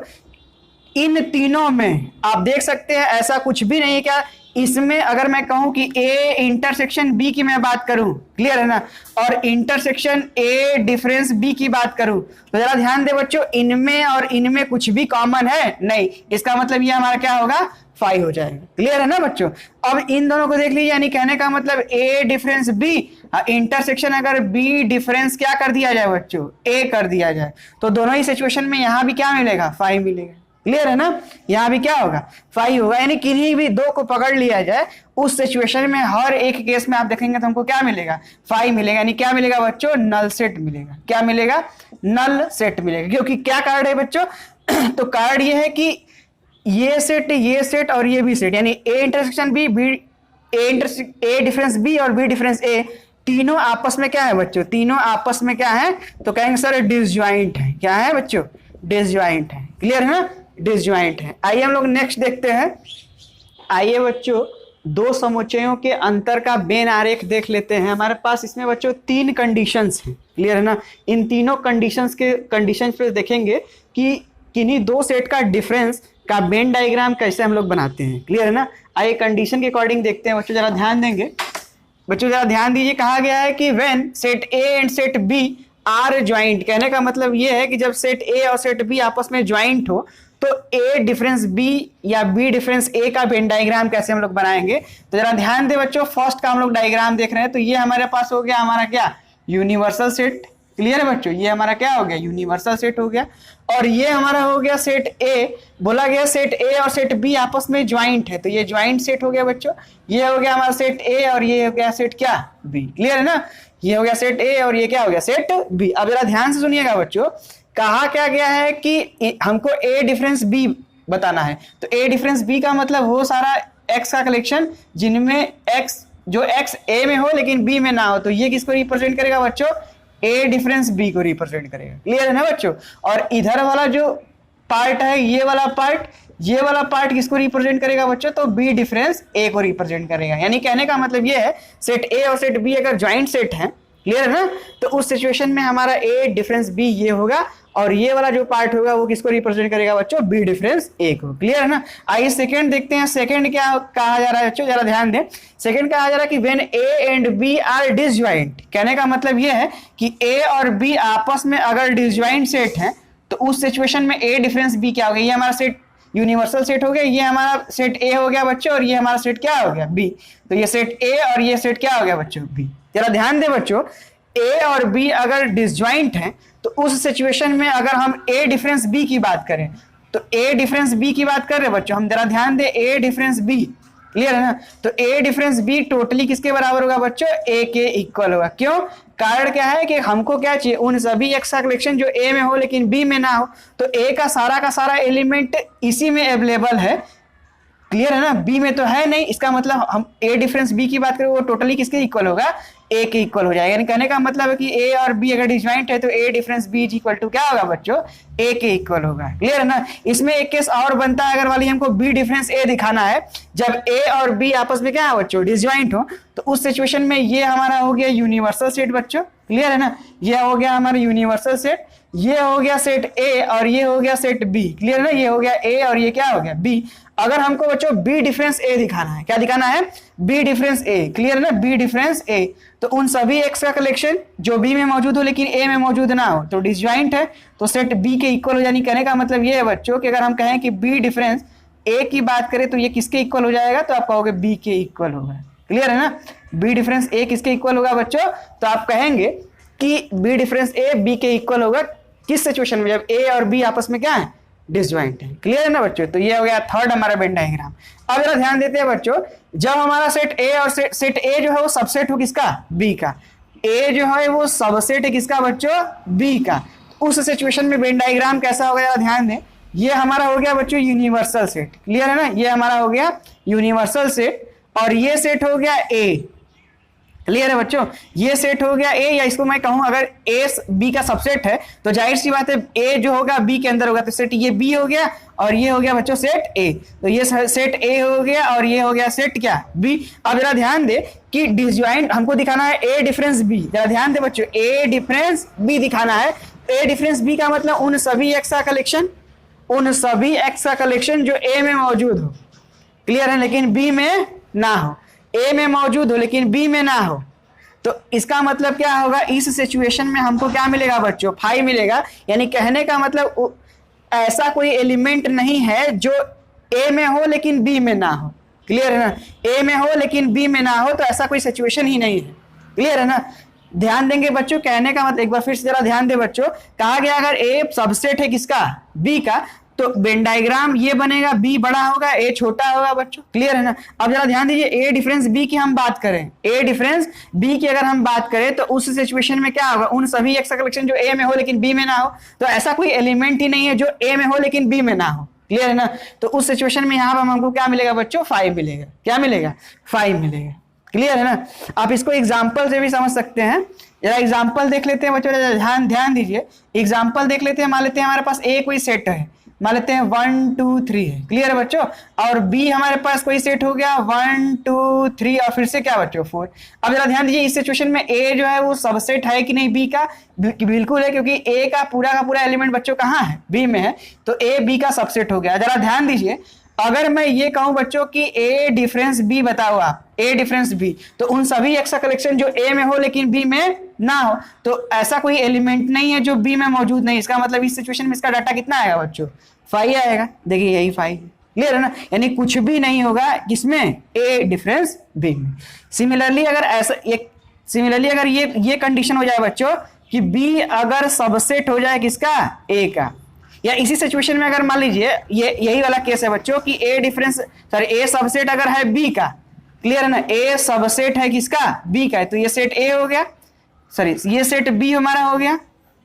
इन तीनों में आप देख सकते हैं ऐसा कुछ भी नहीं है क्या, इसमें अगर मैं कहूं कि ए इंटरसेक्शन बी की मैं बात करूं, क्लियर है ना, और इंटरसेक्शन ए डिफरेंस बी की बात करूं, तो जरा ध्यान दे बच्चों, इनमें और इनमें कुछ भी कॉमन है नहीं, इसका मतलब ये हमारा क्या होगा, 5 हो जाएगा। क्लियर है ना बच्चों, अब इन दोनों को देख लीजिए, यानी कहने का मतलब ए डिफरेंस बी इंटरसेक्शन अगर बी डिफरेंस क्या कर दिया जाए बच्चों, ए कर दिया जाए, तो दोनों ही सिचुएशन में यहां भी क्या मिलेगा, 5 मिलेगा। क्लियर है ना। यहाँ भी क्या होगा 5 होगा, यानी किन्हीं भी दो को पकड़ लिया जाए उस सिचुएशन में हर एक केस में आप देखेंगे तो हमको क्या मिलेगा 5 मिलेगा, यानी क्या मिलेगा बच्चों नल सेट मिलेगा। क्या मिलेगा नल सेट मिलेगा, क्योंकि क्या कार्ड है बच्चों तो कार्ड ये है कि ये सेट और ये भी सेट, यानी A intersection B, A difference B और बी डिफरेंस ए तीनों आपस में क्या है बच्चों, तीनों आपस में क्या है तो कहेंगे सर डिसजॉइंट है। क्या है बच्चों डिसजॉइंट है। क्लियर है ना डिसजॉइंट है। आइए हम लोग नेक्स्ट देखते हैं। आइए बच्चों दो समुच्चयों के अंतर का बेन आरेख देख लेते हैं। हमारे पास इसमें बच्चों 3 कंडीशंस हैं। क्लियर है ना। इन तीनों कंडीशंस पे देखेंगे कि किन्हीं दो सेट का डिफरेंस का बेन डायग्राम कैसे हम लोग बनाते हैं। क्लियर है ना। आइए कंडीशन के अकॉर्डिंग देखते हैं बच्चों, जरा ध्यान देंगे। बच्चों जरा ध्यान दीजिए, कहा गया है कि when set A and set B are joint, कहने का मतलब ये है कि जब सेट ए और सेट बी आपस में ज्वाइंट हो तो ए डिफरेंस बी या बी डिफरेंस ए का वेन डायग्राम कैसे हम लोग बनाएंगे। तो जरा ध्यान दे बच्चों, फर्स्ट का हम लोग डायग्राम देख रहे हैं। तो ये हमारे पास हो गया हमारा क्या यूनिवर्सल सेट। क्लियर है बच्चों, ये हमारा क्या हो गया यूनिवर्सल सेट हो गया। और ये हमारा हो गया सेट ए, बोला गया सेट ए और सेट बी आपस में ज्वाइंट है, तो ये ज्वाइंट सेट हो गया बच्चों। ये हो गया हमारा सेट ए और ये हो गया सेट क्या बी। क्लियर है ना, ये हो गया सेट ए और ये क्या हो गया सेट बी। अब जरा ध्यान से सुनिएगा बच्चों, कहा क्या गया है कि हमको ए डिफरेंस बी बताना है। तो ए डिफरेंस बी का मतलब वो सारा एक्स का कलेक्शन जिनमें एक्स ए में हो लेकिन बी में ना हो, तो ये किसको रिप्रेजेंट करेगा बच्चों ए डिफरेंस बी को रिप्रेजेंट करेगा। क्लियर है ना बच्चों। और इधर वाला जो पार्ट है ये वाला पार्ट किसको रिप्रेजेंट करेगा बच्चों तो बी डिफरेंस ए को रिप्रेजेंट करेगा। यानी कहने का मतलब ये है सेट ए और सेट बी अगर ज्वाइंट सेट है, क्लियर है ना, तो उस सिचुएशन में हमारा ए डिफरेंस बी ये होगा और ये वाला जो पार्ट होगा वो किसको रिप्रेजेंट करेगा बच्चों बी डिफरेंस ए को। क्लियर है ना। आइए सेकंड देखते हैं। सेकंड क्या कहा जा रहा है बच्चों, जरा ध्यान दें। सेकंड कहा जा रहा है कि when A and B are disjoint, कहने का मतलब ये है कि ए और बी आपस में अगर डिसज्वाइंट सेट है तो उस सिचुएशन में ए डिफरेंस बी क्या हो गया, ये हमारा सेट यूनिवर्सल सेट हो गया, ये हमारा सेट ए हो गया बच्चों और ये हमारा सेट क्या हो गया बी। तो ये सेट ए और ये सेट क्या हो गया बच्चों बी। जरा ध्यान दें बच्चों, ए और बी अगर डिसज्वाइंट हैं तो उस सिचुएशन में अगर हम ए डिफरेंस बी की बात करें तो ए डिफरेंस बी की बात कर रहे हैं बच्चों, हम जरा ध्यान दें ए डिफरेंस बी। क्लियर है ना। तो ए डिफरेंस बी टोटली किसके बराबर होगा बच्चों ए के इक्वल होगा। क्यों, कारण क्या है कि हमको क्या चाहिए उन सभी एक्स का कलेक्शन जो ए में हो लेकिन बी में ना हो, तो ए का सारा एलिमेंट इसी में अवेलेबल है। क्लियर है ना, बी में तो है नहीं, इसका मतलब हम ए डिफरेंस बी की बात करें वो टोटली किसके इक्वल होगा ए के इक्वल हो जाएगा। यानी कहने का मतलब है कि ए और बी अगर डिसज्वाइंट है तो A difference B is equal to क्या होगा बच्चों ए के इक्वल होगा। क्लियर है ना। इसमें एक केस और बनता है, अगर वाली हमको बी डिफरेंस ए दिखाना है जब ए और बी आपस में क्या है बच्चों डिसज्वाइंट हो, तो उस सिचुएशन में ये हमारा हो गया यूनिवर्सल सेट बच्चों। क्लियर है ना, ये हो गया हमारा यूनिवर्सल सेट, ये हो गया सेट ए और ये हो गया सेट बी। क्लियर है ना, ये हो गया ए और ये क्या हो गया बी। अगर हमको बच्चों बी डिफरेंस ए दिखाना है, क्या दिखाना है बी डिफरेंस ए। क्लियर है ना, बी डिफरेंस ए, तो उन सभी एक्स का कलेक्शन जो बी में मौजूद हो लेकिन ए में मौजूद ना हो तो डिसज्वाइंट है, तो सेट बी के इक्वल हो। यानी कहने का मतलब ये है बच्चों कि अगर हम कहें कि बी डिफरेंस ए की बात करें तो ये किसके इक्वल हो जाएगा, तो आप कहोगे बी के इक्वल होगा। क्लियर है ना, बी डिफरेंस ए किसके इक्वल होगा बच्चों, तो आप कहेंगे कि बी डिफरेंस ए बी के इक्वल होगा किस सिचुएशन में, जब ए और बी आपस में क्या है डिसज्वाइंट है। क्लियर है ना बच्चों। तो ये हो गया थर्ड हमारा वेन डायग्राम। अब जरा ध्यान देते हैं बच्चों, जब हमारा सेट ए और सेट ए जो है वो सबसेट हो किसका बी का, ए जो है वो सबसेट है किसका बच्चों बी का, उस सिचुएशन में वेन डायग्राम कैसा होगा जरा ध्यान दें। ये हमारा हो गया बच्चों यूनिवर्सल सेट। क्लियर है ना, ये हमारा हो गया यूनिवर्सल सेट और ये सेट हो गया ए। क्लियर है बच्चों, ये सेट हो गया ए, या इसको मैं कहूं अगर ए बी का सबसेट है तो जाहिर सी बात है ए जो होगा बी के अंदर होगा, तो सेट ये बी हो गया और ये हो गया बच्चों सेट ए। तो ये सेट ए हो गया और ये हो गया सेट क्या बी। अब जरा ध्यान दे कि डिसज्वाइंट हमको दिखाना है ए डिफरेंस बी। जरा ध्यान दे बच्चों, ए डिफरेंस बी दिखाना है। ए डिफरेंस बी का मतलब उन सभी एक्स का कलेक्शन जो ए में मौजूद हो। क्लियर है, लेकिन बी में ना हो, ए में मौजूद हो लेकिन बी में ना हो, तो इसका मतलब क्या होगा, इस सिचुएशन में हमको क्या मिलेगा बच्चों 5 मिलेगा। यानी कहने का मतलब ऐसा कोई एलिमेंट नहीं है जो ए में हो लेकिन बी में ना हो। क्लियर है ना, ए में हो लेकिन बी में ना हो, तो ऐसा कोई सिचुएशन ही नहीं है। क्लियर है ना, ध्यान देंगे बच्चों, कहने का मतलब एक बार फिर से जरा ध्यान दे बच्चों, कहा गया अगर ए सबसेट है किसका बी का, तो वेन डायग्राम ये बनेगा, बी बड़ा होगा ए छोटा होगा बच्चों, क्लियर है ना। अब जरा ध्यान दीजिए, ए डिफरेंस बी की हम बात करें, ए डिफरेंस बी की अगर हम बात करें तो उस सिचुएशन में क्या होगा, उन सभी एक्स का कलेक्शन जो ए में हो लेकिन बी में ना हो, तो ऐसा कोई एलिमेंट ही नहीं है जो ए में हो लेकिन बी में ना हो, क्लियर है ना। तो उस सिचुएशन में यहाँ पर हमको क्या मिलेगा बच्चों, 5 मिलेगा, क्या मिलेगा, 5 मिलेगा, क्लियर है ना। आप इसको एग्जाम्पल से भी समझ सकते हैं, जरा एग्जाम्पल देख लेते हैं बच्चों, ध्यान दीजिए, एग्जाम्पल देख लेते हैं। मान लेते हैं हमारे पास ए कोई सेट है, मान लेते हैं 1 2 3 है, क्लियर है बच्चों, और बी हमारे पास कोई सेट हो गया 1 2 3 और फिर से क्या बच्चों 4। अब जरा ध्यान दीजिए, इस सिचुएशन में ए जो है वो सबसेट है कि नहीं बी का, बिल्कुल है, क्योंकि ए का पूरा एलिमेंट बच्चों कहाँ है, बी में है, तो ए बी का सबसेट हो गया। जरा ध्यान दीजिए, अगर मैं ये कहूं बच्चों कि ए डिफरेंस बी बताओ आप, ए डिफरेंस बी, तो उन सभी एक्स का कलेक्शन जो ए में हो लेकिन बी में ना हो, तो ऐसा कोई एलिमेंट नहीं है जो बी में मौजूद नहीं। इसका मतलब इस सिचुएशन में इसका डाटा कितना आएगा बच्चों, 5 आएगा। देखिए यही 5, क्लियर है ना, यानी कुछ भी नहीं होगा किसमें, ए डिफरेंस बी में। सिमिलरली अगर ये कंडीशन हो जाए बच्चों कि बी अगर सबसेट हो जाए किसका, ए का, या इसी सिचुएशन में अगर मान लीजिए ये यही वाला केस है बच्चों कि ए सबसेट अगर है बी का, क्लियर है ना, ए सबसेट है किसका, बी का है, तो ये सेट ए हो गया, सॉरी ये सेट बी हमारा हो गया,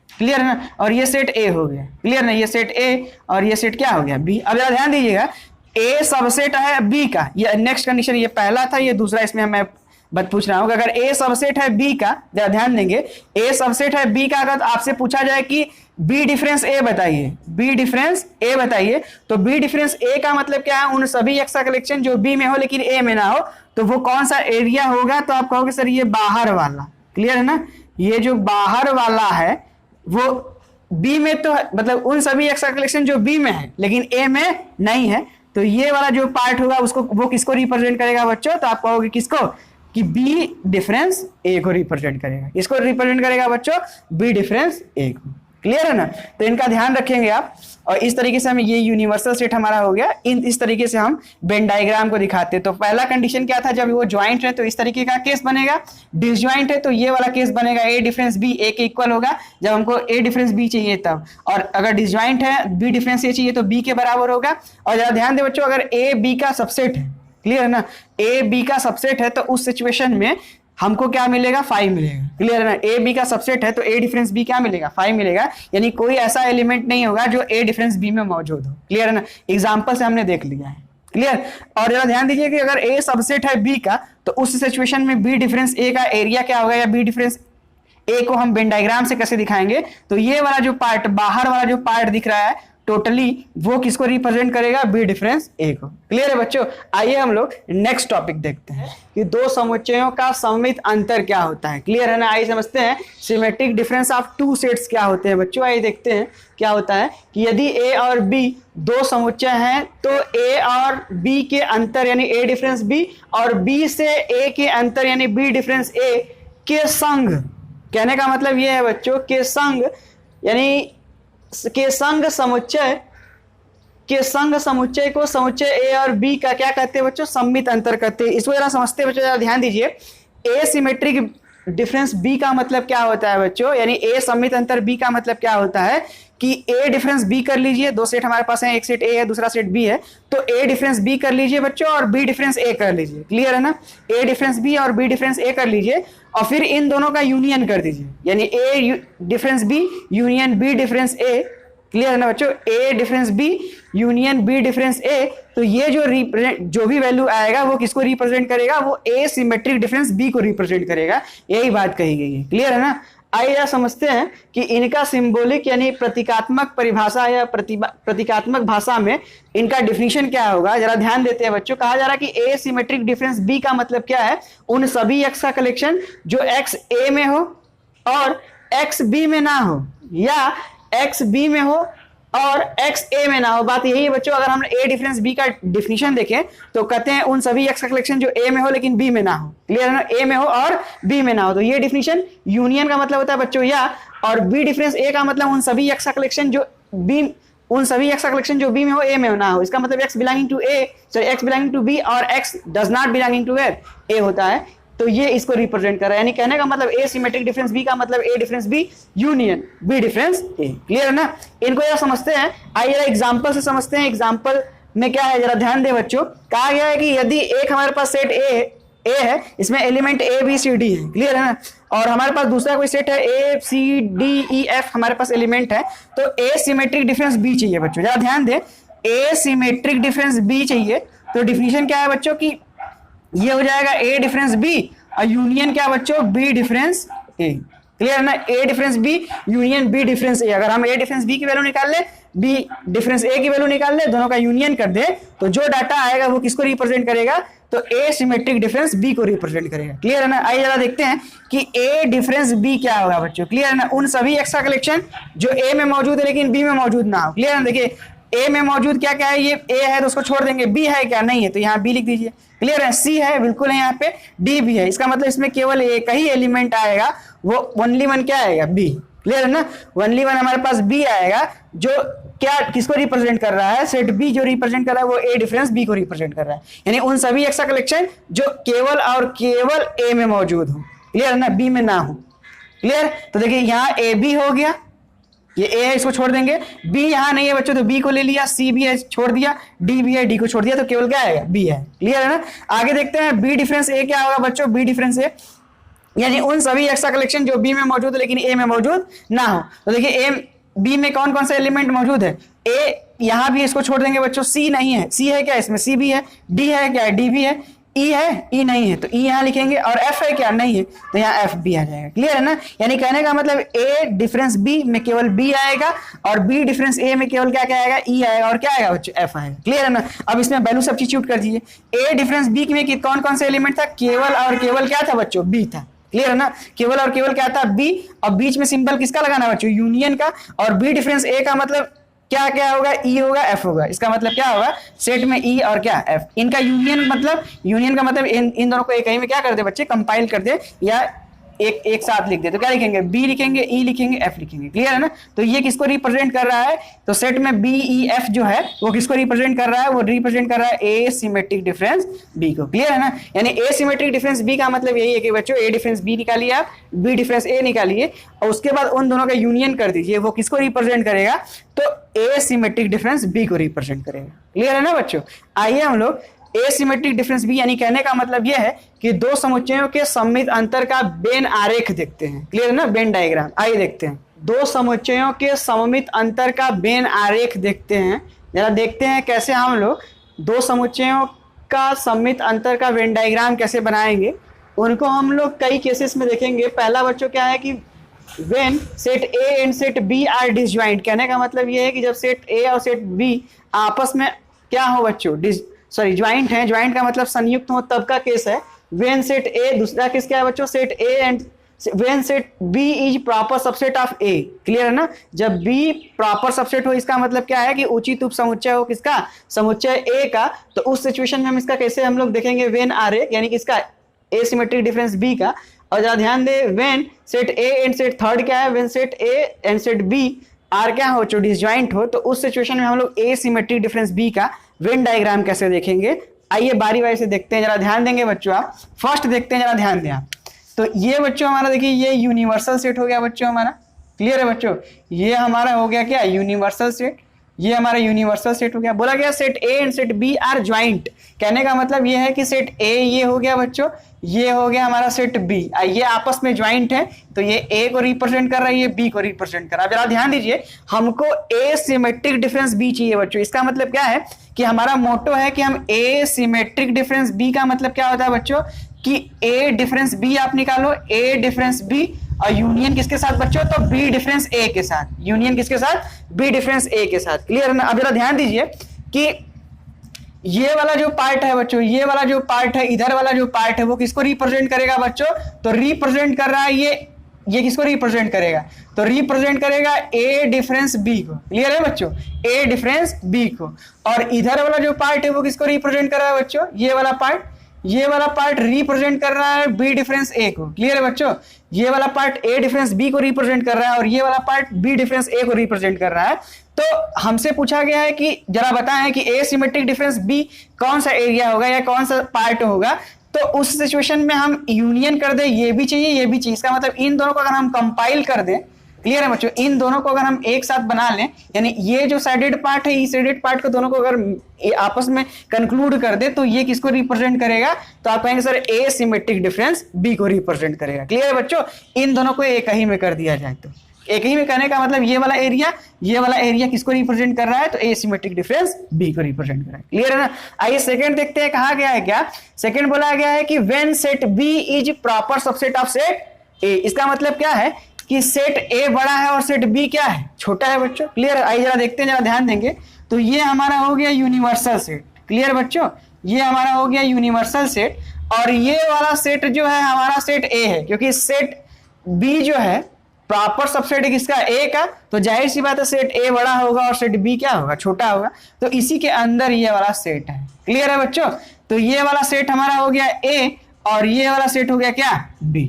क्लियर है ना, और ये सेट ए हो गया, क्लियर ना, ये सेट ए और ये सेट क्या हो गया, बी। अब जरा ध्यान दीजिएगा, ए सबसेट है बी का, ये नेक्स्ट कंडीशन, ये पहला था, ये दूसरा, इसमें मैं बत पूछ रहा हूं अगर ए सबसेट है बी का, जरा ध्यान देंगे, ए सबसेट है बी का, अगर आपसे पूछा जाए कि बी डिफरेंस ए बताइए, बी डिफरेंस ए बताइए, तो बी डिफरेंस ए का मतलब क्या है, उन सभी एक्स का कलेक्शन जो बी में हो लेकिन ए में ना हो, तो वो कौन सा एरिया होगा, तो आप कहोगे सर ये बाहर वाला, क्लियर है ना, ये जो बाहर वाला है वो बी में तो मतलब उन सभी एक्स का कलेक्शन जो बी में है लेकिन ए में नहीं है, तो ये वाला जो पार्ट होगा उसको वो किसको रिप्रेजेंट करेगा बच्चों, तो आप कहोगे किसको, कि बी डिफरेंस ए को रिप्रेजेंट करेगा, इसको रिप्रेजेंट करेगा बच्चों, बी डिफरेंस ए को, क्लियर है ना। तो इनका ध्यान रखेंगे आप, और इस तरीके से हम ये यूनिवर्सल सेट हमारा हो गया। इस तरीके से हम वेन डायग्राम को दिखाते हैं। तो पहला कंडीशन क्या था, जब वो ज्वाइंट है तो इस तरीके का केस बनेगा, डिसज्वाइंट है तो ये वाला केस बनेगा, ए डिफरेंस बी ए के इक्वल होगा जब हमको ए डिफरेंस बी चाहिए तब, और अगर डिसज्वाइंट है बी डिफरेंस ए चाहिए तो बी के बराबर होगा। और जरा ध्यान दे बच्चों, अगर ए बी का सबसेट है, क्लियर है ना, ए बी का सबसेट है तो उस सिचुएशन में हमको क्या मिलेगा, 5 मिलेगा, क्लियर है ना। ए बी का सबसेट है तो ए डिफरेंस बी क्या मिलेगा, 5 मिलेगा, यानी कोई ऐसा एलिमेंट नहीं होगा जो ए डिफरेंस बी में मौजूद हो, क्लियर है ना। एग्जांपल से हमने देख लिया है, क्लियर। और जरा ध्यान दीजिए कि अगर ए सबसेट है बी का तो उस सिचुएशन में बी डिफरेंस ए का एरिया क्या होगा, या बी डिफरेंस ए को हम वेन डायग्राम से कैसे दिखाएंगे, तो ये वाला जो पार्ट, बाहर वाला जो पार्ट दिख रहा है टोटली, वो किसको रिप्रेजेंट करेगा, बी डिफरेंस ए को, क्लियर है बच्चों। आइए हम लोग नेक्स्ट टॉपिक देखते हैं कि दो समुच्चयों का सममित अंतर क्या होता है, क्लियर है ना। आइए समझते हैं symmetric difference of two sets क्या होते हैं बच्चों। आइए देखते हैं क्या होता है कि यदि ए और बी दो समुच्चय हैं तो ए और बी के अंतर यानी ए डिफरेंस बी, और बी से ए के अंतर यानी बी डिफरेंस ए के संग, कहने का मतलब ये है बच्चों, के संग यानी के संग समुच्चय को समुच्चय ए और बी का क्या कहते हैं बच्चों, सममित अंतर कहते हैं। इसको जरा समझते हैं बच्चों, जरा ध्यान दीजिए। ए सिमेट्रिक डिफरेंस बी का मतलब क्या होता है बच्चों, यानी ए सममित अंतर बी का मतलब क्या होता है कि ए डिफरेंस बी कर लीजिए, दो सेट हमारे पास है, एक सेट ए है दूसरा सेट बी है, तो ए डिफरेंस बी कर लीजिए बच्चों और बी डिफरेंस ए कर लीजिए, क्लियर है ना। ए डिफरेंस बी और बी डिफरेंस ए कर लीजिए और फिर इन दोनों का यूनियन कर दीजिए, यानी A difference B union B difference A, clear है ना बच्चों। A difference B union B difference A, तो ये जो भी वैल्यू आएगा वो किसको रिप्रेजेंट करेगा, वो ए सिमेट्रिक डिफरेंस बी को रिप्रेजेंट करेगा, यही बात कही गई है, क्लियर है ना। आइए समझते हैं कि इनका सिंबॉलिक यानी प्रतीकात्मक परिभाषा या प्रतीकात्मक भाषा में इनका डिफिनीशन क्या होगा। जरा ध्यान देते हैं बच्चों। कहा जा रहा है कि ए सिमेट्रिक डिफरेंस बी का मतलब क्या है, उन सभी एक्स का कलेक्शन जो एक्स ए में हो और एक्स बी में ना हो, या एक्स बी में हो और एक्स ए में ना हो। बात यही है बच्चों, अगर हम ए डिफरेंस बी का डिफिनीशन देखें तो कहते हैं उन सभी एक्स का कलेक्शन जो ए में हो लेकिन बी में ना हो, क्लियर है ना, ए में हो और बी में ना हो। तो ये डिफिनीशन यूनियन का मतलब होता है बच्चों, या और बी डिफरेंस ए का मतलब उन सभी एक्स का कलेक्शन जो बी में हो ए में ना हो। इसका मतलब x belonging to A, sorry x belonging to B और x does not belonging to where, A होता है। तो ये इसको रिप्रेजेंट कर रहा है। यानी कहने का मतलब ए सिमेट्रिक डिफरेंस बी का मतलब A difference B union B difference A. Clear है ना? इनको जरा समझते हैं, आइए जरा एग्जांपल से समझते हैं। एग्जांपल में क्या है जरा ध्यान दे बच्चों। कहा गया है कि यदि एक हमारे पास सेट ए है, इसमें element A B C D है। क्लियर है ना? और हमारे पास दूसरा कोई सेट है ए सी डी ई एफ हमारे पास एलिमेंट है, तो ए सिमेट्रिक डिफरेंस बी चाहिए बच्चों। जरा ध्यान दें, ए सिमेट्रिक डिफरेंस बी चाहिए तो डिफिनीशन क्या है बच्चों की ये हो जाएगा ए डिफरेंस बी और यूनियन क्या बच्चों बी डिफरेंस ए। क्लियर है ना? A difference B union B difference A. अगर हम ए डिफरेंस बी की वैल्यू निकाल ले, बी डिफरेंस ए की वैल्यू निकाल ले, दोनों का यूनियन कर दे, तो जो डाटा आएगा वो किसको रिप्रेजेंट करेगा? तो ए सिमेट्रिक डिफरेंस बी को रिप्रेजेंट करेगा। क्लियर है ना? आइए जरा देखते हैं कि ए डिफरेंस बी क्या होगा बच्चों। क्लियर है ना? उन सभी एक्स्ट्रा कलेक्शन जो ए में मौजूद है लेकिन बी में मौजूद ना हो। क्लियर है? देखिए ए में मौजूद क्या क्या है, ये ए है तो उसको छोड़ देंगे, बी है क्या नहीं है तो यहाँ बी लिख दीजिए। क्लियर है? सी है बिल्कुल है यहाँ पे, डी भी है, इसका मतलब इसमें केवल एक ही एलिमेंट आएगा, वो ओनली वन क्या आएगा बी। क्लियर है ना? ओनली वन हमारे पास बी आएगा जो क्या किसको रिप्रेजेंट कर रहा है, सेट बी जो रिप्रेजेंट कर रहा है वो ए डिफरेंस बी को रिप्रेजेंट कर रहा है। यानी उन सभी एक्स्ट्रा कलेक्शन जो केवल और केवल ए में मौजूद हो। क्लियर है ना? बी में ना हो। क्लियर? तो देखिए यहाँ ए बी हो गया, ये ए है इसको छोड़ देंगे, बी यहाँ नहीं है बच्चों तो बी को ले लिया, सी भी है छोड़ दिया, डी भी है डी को छोड़ दिया, तो केवल क्या आएगा बी है। क्लियर है ना? आगे देखते हैं बी डिफरेंस ए क्या होगा बच्चों। बी डिफरेंस ए यानी उन सभी एक्स्ट्रा कलेक्शन जो बी में मौजूद है लेकिन ए में मौजूद ना हो। तो देखिए ए बी में कौन कौन सा एलिमेंट मौजूद है, ए यहां भी इसको छोड़ देंगे बच्चों, सी नहीं है, सी है क्या इसमें, सी भी है, डी है क्या, डी भी है, ई है, ई नहीं है तो ई यहां लिखेंगे, और एफ है क्या नहीं है तो यहाँ एफ भी आ जाएगा। क्लियर है ना? यानी कहने का मतलब ए डिफरेंस बी में केवल बी आएगा और बी डिफरेंस ए में केवल क्या क्या आएगा, ई आएगा और क्या आएगा बच्चों एफ आएगा। क्लियर है ना? अब इसमें वैल्यू सब्स्टिट्यूट कर दीजिए। ए डिफरेंस बी में कौन कौन सा एलिमेंट था, केवल और केवल क्या था बच्चों बी था। क्लियर है ना? केवल और केवल क्या था बी, और बीच में सिंबल किसका लगाना है बच्चों यूनियन का, और बी डिफरेंस ए का मतलब क्या क्या होगा, ई होगा एफ होगा। इसका मतलब क्या होगा सेट में ई और क्या एफ, इनका यूनियन मतलब यूनियन का मतलब इन दोनों को एक ही में क्या कर दे बच्चे कंपाइल कर दे या एक साथ लिख दे, तो क्या लिखेंगे बी लिखेंगे, ई लिखेंगे, एफ लिखेंगे। क्लियर है ना? तो ये किसको रिप्रेजेंट कर रहा है, तो सेट में बी ई एफ जो है वो किसको रिप्रेजेंट कर रहा है, वो रिप्रेजेंट कर रहा है ए सिमेट्रिक डिफरेंस बी को। क्लियर है ना? यानी ए सिमेट्रिक डिफरेंस बी का मतलब यही है कि बच्चों ए डिफरेंस बी निकालिए आप, बी डिफरेंस ए निकालिए और उसके बाद उन दोनों का यूनियन कर दीजिए, वो किसको रिप्रेजेंट करेगा, तो ए सिमेट्रिक डिफरेंस बी को रिप्रेजेंट करेगा। क्लियर है ना बच्चों? आइए हम लोग एसिमेट्रिक डिफरेंस बी यानी कहने का मतलब यह है कि दो समुच्चयों के सममित अंतर का बेन आरेख देखते हैं। क्लियर है ना? बेन डायग्राम आइए देखते हैं। दो समुच्चयों के सममित अंतर का बेन आरेख देखते हैं। जरा देखते हैं कैसे हम लोग दो समुच्चयों का सममित अंतर का बेन डायग्राम कैसे बनाएंगे। उनको हम लोग कई केसेस में देखेंगे। पहला बच्चों क्या है कि when set A and set B are disjoint, कहने का मतलब यह है कि जब सेट ए और सेट बी आपस में क्या हो बच्चों ज्वाइंट है, ज्वाइंट का मतलब संयुक्त हो तब का केस है। व्हेन सेट ए, दूसरा केस क्या है बच्चों set A and when set B is proper subset of A. Clear है ना? जब बी प्रॉपर सबसेट हो इसका मतलब क्या है कि उचित उप समुच्चय हो किसका, समुच्चय ए का, तो उस सिचुएशन में हम इसका कैसे हम लोग देखेंगे व्हेन आर ए यानी कि इसका एसिमेट्रिक डिफरेंस बी का। और जरा ध्यान दे when set A and set third क्या है, when set A and set B are क्या हो जो डिसजॉइंट हो, तो उस सिचुएशन में हम लोग एसिमेट्रिक डिफरेंस बी का वेन डायग्राम कैसे देखेंगे। आइए बारी बारी से देखते हैं, जरा ध्यान देंगे बच्चों आप। फर्स्ट देखते हैं, जरा ध्यान दें आप। तो ये बच्चों हमारा देखिए ये यूनिवर्सल सेट हो गया बच्चों हमारा। क्लियर है बच्चों? ये हमारा हो गया क्या यूनिवर्सल सेट, ये हमारा यूनिवर्सल सेट हो गया। बोला गया set A and set B are joint, कहने का मतलब ये है कि सेट ए ये हो गया बच्चों, ये हो गया हमारा सेट बी, ये आपस में ज्वाइंट है, तो ये ए को रिप्रेजेंट कर रहा है, ये बी को रिप्रेजेंट कर रहा है। जरा ध्यान दीजिए, हमको ए सिमेट्रिक डिफरेंस बी चाहिए बच्चों। इसका मतलब क्या है कि हमारा मोटो है कि हम ए सिमेट्रिक डिफरेंस बी का मतलब क्या होता है बच्चों कि ए डिफरेंस बी आप निकालो, ए डिफरेंस बी और यूनियन किसके साथ बच्चों, तो बी डिफरेंस ए के साथ, यूनियन किसके साथ, बी डिफरेंस ए के साथ। क्लियर है ना? अब जरा ध्यान दीजिए कि ये वाला जो पार्ट है बच्चों, ये वाला जो पार्ट है, इधर वाला जो पार्ट है वो किसको रिप्रेजेंट करेगा बच्चों, तो रिप्रेजेंट कर रहा है ये किसको रिप्रेजेंट करेगा, तो रिप्रेजेंट करेगा ए डिफरेंस बी को। क्लियर है बच्चों? ए डिफरेंस बी को। और इधर वाला जो पार्ट है वो किसको रिप्रेजेंट कर रहा है बच्चों, ये वाला पार्ट रिप्रेजेंट कर रहा है बी डिफरेंस ए को। क्लियर है बच्चों? ये वाला पार्ट ए डिफरेंस बी को रिप्रेजेंट कर रहा है और ये वाला पार्ट बी डिफरेंस ए को रिप्रेजेंट कर रहा है। तो हमसे पूछा गया है कि जरा बताएं कि ए सिमेट्रिक डिफरेंस बी कौन सा एरिया होगा या कौन सा पार्ट होगा। तो तो उस सिचुएशन में हम यूनियन कर दें, ये भी चाहिए ये भी चाहिए, इसका मतलब इन दोनों को अगर हम कंपाइल कर दें, क्लियर है बच्चों, इन दोनों को अगर हम एक साथ बना लें, यानी ये जो साइडेड पार्ट है इस साइडेड पार्ट को दोनों को अगर आपस में कंक्लूड कर दे तो ये किसको रिप्रेजेंट करेगा, तो आप कहेंगे सर ए सिमेट्रिक डिफरेंस बी को रिप्रेजेंट करेगा। क्लियर है बच्चों, इन दोनों को एक ही में कर दिया जाए तो एक ही में करने का मतलब ये वाला एरिया किसको रिप्रेजेंट कर रहा है, तो ए सिमेट्रिक डिफरेंस बी को रिप्रेजेंट कर रहा है। क्लियर है ना। आइए सेकंड देखते हैं, कहा गया है क्या, सेकंड बोला गया है कि when set B is proper subset of set A. इसका मतलब क्या है कि सेट ए बड़ा है और सेट बी क्या है, छोटा है बच्चों। क्लियर है। आइए जरा देखते हैं, जरा ध्यान देंगे, तो ये हमारा हो गया यूनिवर्सल सेट। क्लियर बच्चों, ये हमारा हो गया यूनिवर्सल सेट, और ये वाला सेट जो है हमारा सेट ए है, क्योंकि सेट बी जो है प्रॉपर सबसेट है किसका, ए का, तो जाहिर सी बात है सेट ए बड़ा होगा और सेट बी क्या होगा, छोटा होगा, तो इसी के अंदर ये वाला सेट है। क्लियर है बच्चों, तो ये वाला सेट हमारा हो गया ए और ये वाला सेट हो गया क्या, बी।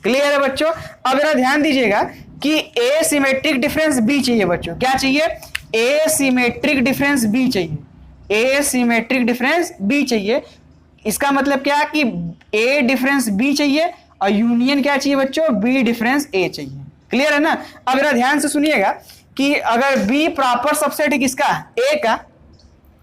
क्लियर है बच्चों। अब जरा ध्यान दीजिएगा कि ए सिमेट्रिक डिफरेंस बी चाहिए बच्चों, क्या चाहिए, ए सिमेट्रिक डिफरेंस बी चाहिए, ए सिमेट्रिक डिफरेंस बी चाहिए। इसका मतलब क्या कि ए डिफरेंस बी चाहिए और यूनियन क्या चाहिए बच्चों, बी डिफरेंस ए चाहिए। क्लियर है ना। अब जरा ध्यान से सुनिएगा कि अगर बी प्रॉपर सबसेट है किसका, ए का,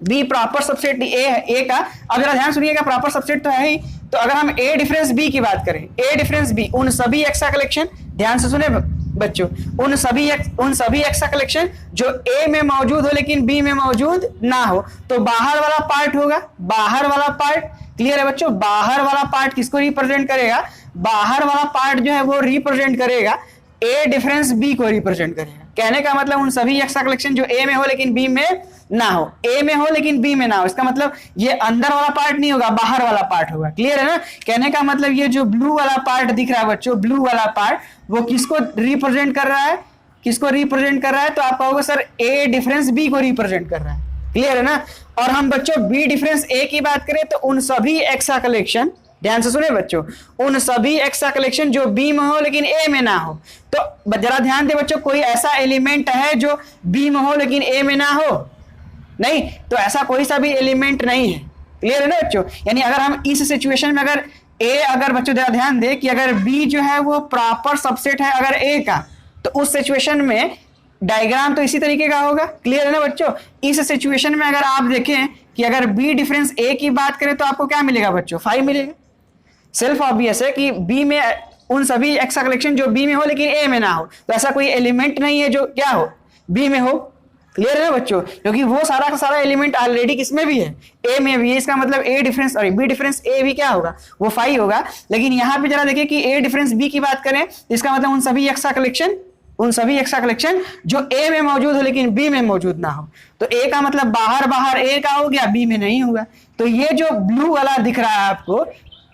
बी प्रॉपर सबसेट ए का, अब जरा ध्यान सुनिएगा, प्रॉपर सबसेट तो है ही, तो अगर हम ए डिफरेंस बी की बात करें, ए डिफरेंस बी, उन सभी एक्सा कलेक्शन, ध्यान से सुने बच्चों, उन सभी एक्सा कलेक्शन जो ए में मौजूद हो लेकिन बी में मौजूद ना हो, तो बाहर वाला पार्ट होगा, बाहर वाला पार्ट। क्लियर है बच्चों, बाहर वाला पार्ट किसको रिप्रेजेंट करेगा, बाहर वाला पार्ट जो है वो रिप्रेजेंट करेगा ए डिफरेंस बी को रिप्रेजेंट करेगा। कहने का मतलब उन सभी एक्सा कलेक्शन जो ए में हो लेकिन बी में ना हो, ए में हो लेकिन बी में ना हो, इसका मतलब ये अंदर वाला पार्ट नहीं होगा, बाहर वाला पार्ट होगा। क्लियर है ना। कहने का मतलब ये जो ब्लू वाला पार्ट दिख रहा है बच्चों, ब्लू वाला पार्ट वो किसको रिप्रेजेंट कर रहा है, किसको रिप्रेजेंट कर रहा है, तो आप कहोगे सर ए डिफरेंस बी को रिप्रेजेंट कर रहा है। क्लियर है ना। और हम बच्चों बी डिफरेंस ए की बात करें तो उन सभी एक्सा कलेक्शन, ध्यान से सुने बच्चों, उन सभी एक्सा कलेक्शन जो बी में हो लेकिन ए में ना हो, तो जरा ध्यान दे बच्चों, कोई ऐसा एलिमेंट है जो बी में हो लेकिन ए में ना हो, नहीं, तो ऐसा कोई सा भी एलिमेंट नहीं है। क्लियर है ना बच्चों। यानी अगर हम इस सिचुएशन में अगर बच्चों जरा ध्यान दे कि अगर बी जो है वो प्रॉपर सबसेट है अगर ए का, तो उस सिचुएशन में डायग्राम तो इसी तरीके का होगा। क्लियर है ना बच्चों। इस सिचुएशन में अगर आप देखें कि अगर बी डिफरेंस ए की बात करें तो आपको क्या मिलेगा बच्चों, 5 मिलेगा। सेल्फ ऑब्वियस है कि बी में उन सभी एक्सा कलेक्शन जो बी में हो लेकिन ए में ना हो, तो ऐसा कोई एलिमेंट नहीं है जो क्या हो, बी में हो। क्लियर है ना बच्चों, क्योंकि वो सारा का सारा एलिमेंट ऑलरेडी किसमें भी है, ए में भी है। इसका मतलब A difference sorry B difference ए भी क्या होगा, वो 5 होगा। लेकिन यहाँ पे जरा देखिए कि ए डिफरेंस बी की बात करें, इसका मतलब उन सभी एक्सा कलेक्शन जो ए में मौजूद हो लेकिन बी में मौजूद ना हो, तो ए का मतलब बाहर ए का हो गया, बी में नहीं होगा। तो ये जो ब्लू वाला दिख रहा है आपको,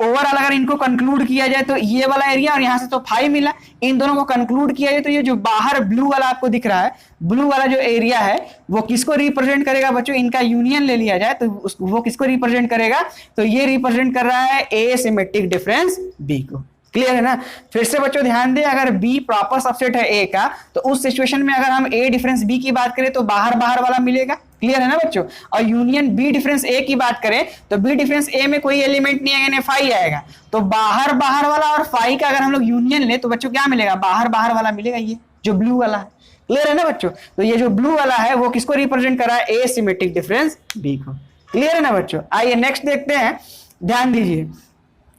ओवरऑल अगर इनको कंक्लूड किया जाए तो ये वाला एरिया और यहाँ से तो 5 मिला, इन दोनों को कंक्लूड किया जाए तो ये जो बाहर ब्लू वाला आपको दिख रहा है, ब्लू वाला जो एरिया है वो किसको रिप्रेजेंट करेगा बच्चों, इनका यूनियन ले लिया जाए तो वो किसको रिप्रेजेंट करेगा, तो ये रिप्रेजेंट कर रहा है ए सिमेट्रिक डिफरेंस बी को। क्लियर है ना। फिर से बच्चों ध्यान दें, अगर बी प्रॉपर सबसेट है ए का, तो उस सिचुएशन में अगर हम ए डिफरेंस बी की बात करें तो बाहर वाला मिलेगा। क्लियर है ना बच्चों। और यूनियन बी डिफरेंस ए की बात करें तो बी डिफरेंस ए में कोई एलिमेंट नहीं आएगा, 5 आएगा, तो बाहर वाला और 5 का अगर हम लोग यूनियन ले तो बच्चों क्या मिलेगा, बाहर वाला मिलेगा, ये जो ब्लू वाला है। क्लियर है ना बच्चों। तो ये जो ब्लू वाला है वो किसको रिप्रेजेंट कर रहा है, ए सिमेट्रिक डिफरेंस बी को। क्लियर है ना बच्चों। आइए नेक्स्ट देखते हैं, ध्यान दीजिए।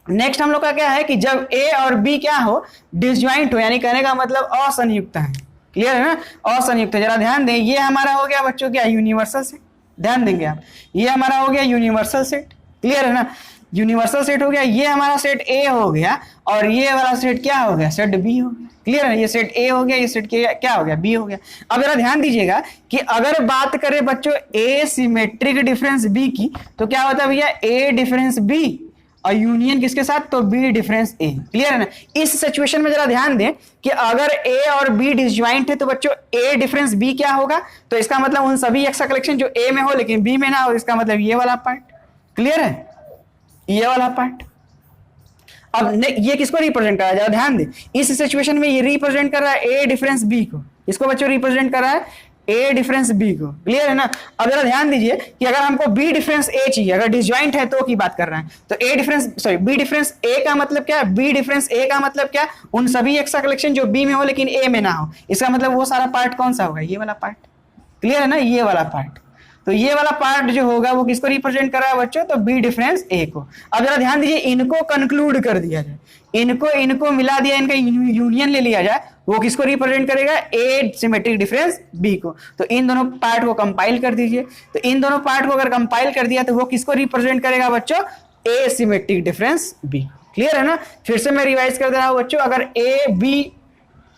नेक्स्ट हम लोग का क्या है कि जब ए और बी क्या हो, डिसजॉइंट हो, यानी कहने का मतलब असंयुक्त है। क्लियर है ना, असंयुक्त है। जरा ध्यान दें, ये हमारा हो गया बच्चों क्या, यूनिवर्सल सेट। ध्यान देंगे आप, ये हमारा हो गया यूनिवर्सल सेट। क्लियर है ना, यूनिवर्सल सेट हो गया। ये हमारा सेट ए हो गया और ये वाला सेट क्या हो गया, सेट बी हो गया। क्लियर है ना, ये सेट ए हो गया, ये सेट क्या हो गया, बी हो गया। अब जरा ध्यान दीजिएगा कि अगर बात करें बच्चों ए सिमेट्रिक डिफरेंस बी की, तो क्या होता है भैया, ए डिफरेंस बी और यूनियन किसके साथ, तो बी डिफरेंस ए। क्लियर है ना। इस सिचुएशन में जरा ध्यान दें कि अगर ए और बी डिसजॉइंट है तो बच्चों ए डिफरेंस बी क्या होगा, तो इसका मतलब उन सभी एक्सा कलेक्शन जो ए में हो लेकिन बी में ना हो, इसका मतलब ये वाला पार्ट। क्लियर है, ये वाला पार्ट। अब ये किसको रिप्रेजेंट कर रहा है, जरा ध्यान दें, इस सिचुएशन में ये रिप्रेजेंट कर रहा है ए डिफरेंस बी को। इसको बच्चों रिप्रेजेंट कर रहा है ए डिफरेंस बी को। क्लियर है ना। अब जरा ध्यान दीजिए कि अगर हमको बी डिफरेंस ए चाहिए, अगर डिसजॉइंट है तो की बात कर रहे हैं, तो A difference sorry B difference ए का मतलब क्या है, बी डिफरेंस ए का मतलब क्या, उन सभी एक्स का कलेक्शन जो बी में हो लेकिन ए में ना हो। इसका मतलब वो सारा पार्ट कौन सा होगा, ये वाला पार्ट। क्लियर है ना, ये वाला पार्ट। तो ये वाला पार्ट जो होगा वो किसको रिप्रेजेंट कर रहा है बच्चों, तो बी डिफरेंस ए को। अब जरा ध्यान दीजिए, इनको कंक्लूड कर दिया जाए, इनको मिला दिया, इनका यूनियन ले लिया जाए, वो किसको रिप्रेजेंट करेगा, ए सिमेट्रिक डिफरेंस बी को। तो इन दोनों पार्ट को कंपाइल कर दीजिए। तो इन दोनों पार्ट को अगर कंपाइल कर दिया तो वो किसको रिप्रेजेंट करेगा बच्चों, ए सिमेट्रिक डिफरेंस बी। क्लियर है ना। फिर से मैं रिवाइज कर दे रहा हूं बच्चों, अगर ए बी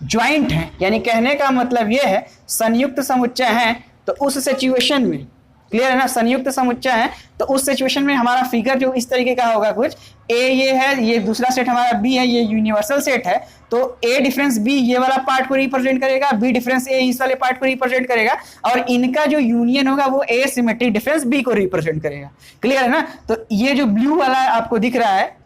ज्वाइंट है, यानी कहने का मतलब ये है संयुक्त समुच्चय है, तो उस सिचुएशन में, क्लियर है ना, संयुक्त समुच्चय है तो उस सिचुएशन में हमारा फिगर जो इस तरीके का होगा, कुछ ए ये है, ये दूसरा सेट हमारा बी है, ये यूनिवर्सल सेट है, तो ए डिफरेंस बी ये वाला पार्ट को रिप्रेजेंट करेगा, बी डिफरेंस ए इस वाले पार्ट को रिप्रेजेंट करेगा, और इनका जो यूनियन होगा वो ए सिमेट्रिक डिफरेंस बी को रिप्रेजेंट करेगा। क्लियर है ना। तो ये जो ब्लू वाला आपको दिख रहा है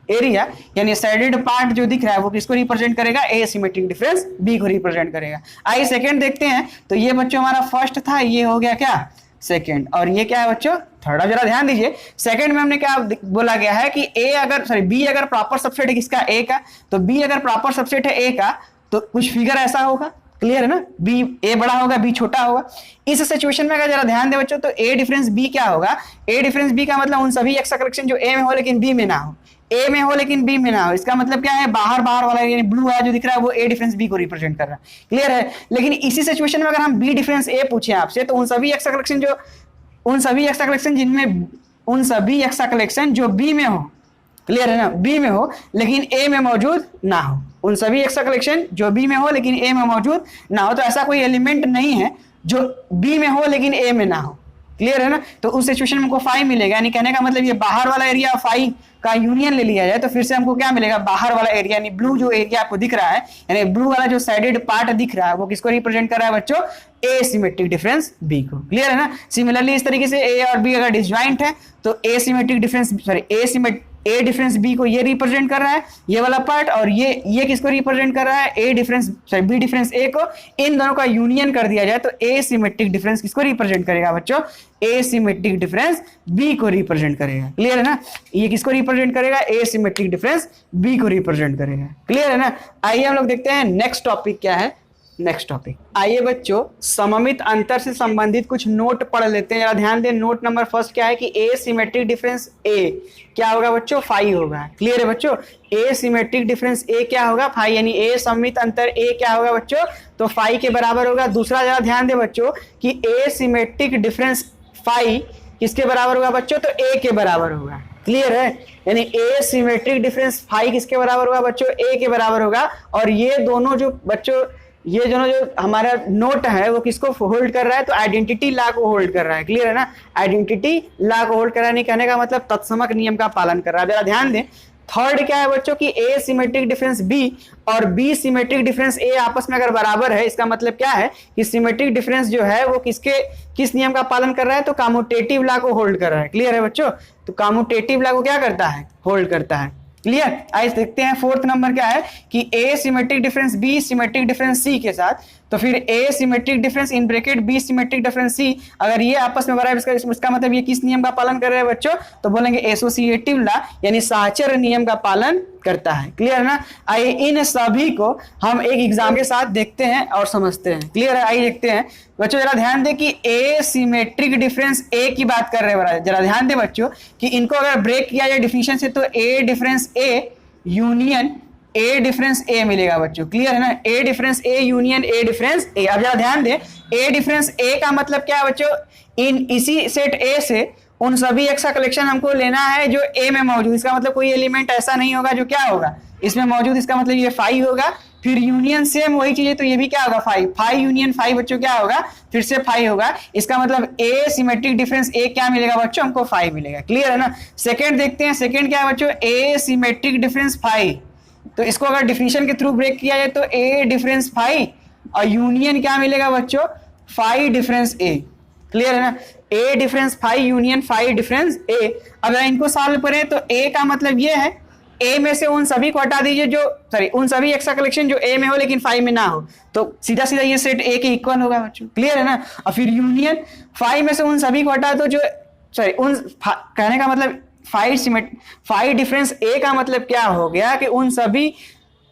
एरिया, यानी साइडेड पार्ट जो दिख रहा है वो किसको रिप्रेजेंट करेगा, ए सिमेट्रिक डिफरेंस बी को रिप्रेजेंट करेगा। आइए सेकंड देखते हैं। तो ये बच्चों हमारा फर्स्ट था, ये हो गया क्या, सेकंड, और ये क्या है बच्चों, थर्ड। जरा ध्यान दीजिए, सेकंड में हमने क्या बोला गया है कि ए अगर सॉरी बी अगर प्रॉपर सबसेट है किसका, ए का, तो बी अगर प्रॉपर सबसेट है ए का तो कुछ फिगर ऐसा होगा। क्लियर है ना, बी ए बड़ा होगा बी छोटा होगा। इस सिचुएशन में अगर जरा ध्यान दे बच्चों, तो ए डिफरेंस बी क्या होगा, ए डिफरेंस बी का मतलब उन सभी एक्स का कलेक्शन जो ए में हो लेकिन बी में ना हो, ए में हो लेकिन बी में ना हो। इसका मतलब क्या है, बाहर बाहर वाला यानी ब्लू वाला जो दिख रहा है वो ए डिफरेंस बी को रिप्रेजेंट कर रहा है। क्लियर है। लेकिन इसी सिचुएशन में अगर हम बी डिफरेंस ए पूछे आपसे, तो उन सभी एक्स का कलेक्शन जो बी में हो, क्लियर है ना, बी में हो लेकिन ए में मौजूद ना हो, उन सभी एक्स का कलेक्शन जो बी में हो लेकिन ए में मौजूद ना हो। तो ऐसा कोई एलिमेंट नहीं है जो बी में हो लेकिन ए में ना हो। क्लियर है ना। तो उस सिचुएशन में हमको फाई मिलेगा, यानी कहने का मतलब ये बाहर वाला एरिया फाई का यूनियन ले लिया जाए तो फिर से हमको क्या मिलेगा, बाहर वाला एरिया, यानी ब्लू जो एरिया आपको दिख रहा है, यानी ब्लू वाला जो साइडेड पार्ट दिख रहा है वो किसको रिप्रेजेंट कर रहा है बच्चों, ए सिमेट्रिक डिफरेंस बी को। क्लियर है ना। सिमिलरली इस तरीके से ए और बी अगर डिसजॉइंट है तो ए सिमेट्रिक डिफरेंस सॉरी ए डिफरेंस बी को ये रिप्रेजेंट कर रहा है, ये वाला पार्ट, और ये किसको रिप्रेजेंट कर रहा है, ए डिफरेंस सॉरी बी डिफरेंस ए को। इन दोनों का यूनियन कर दिया जाए तो ए सिमेट्रिक डिफरेंस किसको रिप्रेजेंट करेगा बच्चों, ए सिमेट्रिक डिफरेंस बी को रिप्रेजेंट करेगा। क्लियर है ना। ये किसको रिप्रेजेंट करेगा, ए सिमेट्रिक डिफरेंस बी को रिप्रेजेंट करेगा। क्लियर है ना। आइए हम लोग देखते हैं नेक्स्ट टॉपिक क्या है। नेक्स्ट टॉपिक, आइए बच्चों सममित अंतर से संबंधित कुछ नोट पढ़ लेते हैं। जरा ध्यान दें, नोट नंबर फर्स्ट क्या है कि ए सिमेट्रिक डिफरेंस ए क्या होगा बच्चों, फाई होगा। क्लियर है बच्चों, ए सिमेट्रिक डिफरेंस ए क्या होगा, फाई, यानी ए सममित अंतर ए क्या होगा बच्चों, तो फाई के बराबर होगा। दूसरा जरा ध्यान दें बच्चों कि ए सिमेट्रिक डिफरेंस फाई किसके बराबर होगा बच्चों, तो ए के बराबर होगा। क्लियर है, यानी ए सिमेट्रिक डिफरेंस फाई किसके बराबर होगा बच्चों, ए के बराबर होगा। और ये दोनों जो बच्चों ये दोनों जो हमारा नोट है वो किसको होल्ड कर रहा है, तो आइडेंटिटी लॉ को होल्ड कर रहा है। क्लियर है ना, आइडेंटिटी लॉ को होल्ड कर रहा है, नहीं कहने का मतलब तत्समक नियम का पालन कर रहा है। जरा ध्यान दें, थर्ड क्या है बच्चों कि ए सिमेट्रिक डिफरेंस बी और बी सिमेट्रिक डिफरेंस ए आपस में अगर बराबर है, इसका मतलब क्या है कि सिमेट्रिक डिफरेंस जो है वो किस नियम का पालन कर रहा है, तो कम्यूटेटिव लॉ को होल्ड कर रहा है। क्लियर है बच्चों, तो कम्यूटेटिव लॉ को क्या करता है, होल्ड करता है। क्लियर। आइए देखते हैं फोर्थ नंबर क्या है कि A symmetric difference B symmetric difference C के साथ, तो फिर A symmetric difference in bracket B symmetric difference C अगर ये आपस में बराबर, इसका मतलब ये किस नियम का पालन कर रहे हैं बच्चों, तो बोलेंगे एसोसिएटिव लॉ, यानी साहचर्य नियम का पालन करता है। क्लियर है ना। आइए इन सभी को हम एक एग्जाम के साथ देखते हैं और समझते हैं। क्लियर है। आइए देखते हैं बच्चों, जरा ध्यान दें कि ए सिमेट्रिक डिफरेंस ए की बात कर रहे हैं। जरा ध्यान दें बच्चों कि इनको अगर ब्रेक किया जाए डिफिनेशन से तो A difference A union A difference A मिलेगा बच्चों। क्लियर है ना, A difference A union A difference A. अब जरा ध्यान दें, ए डिफरेंस ए का मतलब क्या है बच्चों, इन इसी सेट ए से उन सभी एक्स का कलेक्शन हमको लेना है जो ए में मौजूद। इसका मतलब कोई एलिमेंट ऐसा नहीं होगा जो क्या होगा इसमें मौजूद, इसका मतलब ये फाई होगा, फिर यूनियन सेम वही चीज है तो ये भी क्या होगा, फाई, फाई यूनियन फाई बच्चों क्या होगा, फिर से फाई होगा। इसका मतलब ए सिमेट्रिक डिफरेंस ए क्या मिलेगा बच्चों, हमको फाई मिलेगा। क्लियर है ना। सेकंड देखते हैं, सेकंड क्या है बच्चों, ए सिमेट्रिक डिफरेंस फाई, तो इसको अगर डिफिनेशन के थ्रू ब्रेक किया जाए तो ए डिफरेंस फाई और यूनियन क्या मिलेगा बच्चों, फाई डिफरेंस ए। क्लियर है ना, A difference phi union phi difference A. अगर इनको सॉल्व करें तो ए का मतलब ये है ए में से उन सभी को हटा दीजिए जो उन सभी एक्स्ट्रा कलेक्शन जो ए में हो लेकिन 5 में ना हो, तो सीधा सीधा ये सेट ए के इक्वल होगा बच्चों, क्लियर है ना। और फिर यूनियन 5 में से उन सभी को हटा दो जो कहने का मतलब 5 डिफरेंस ए का मतलब क्या हो गया कि उन सभी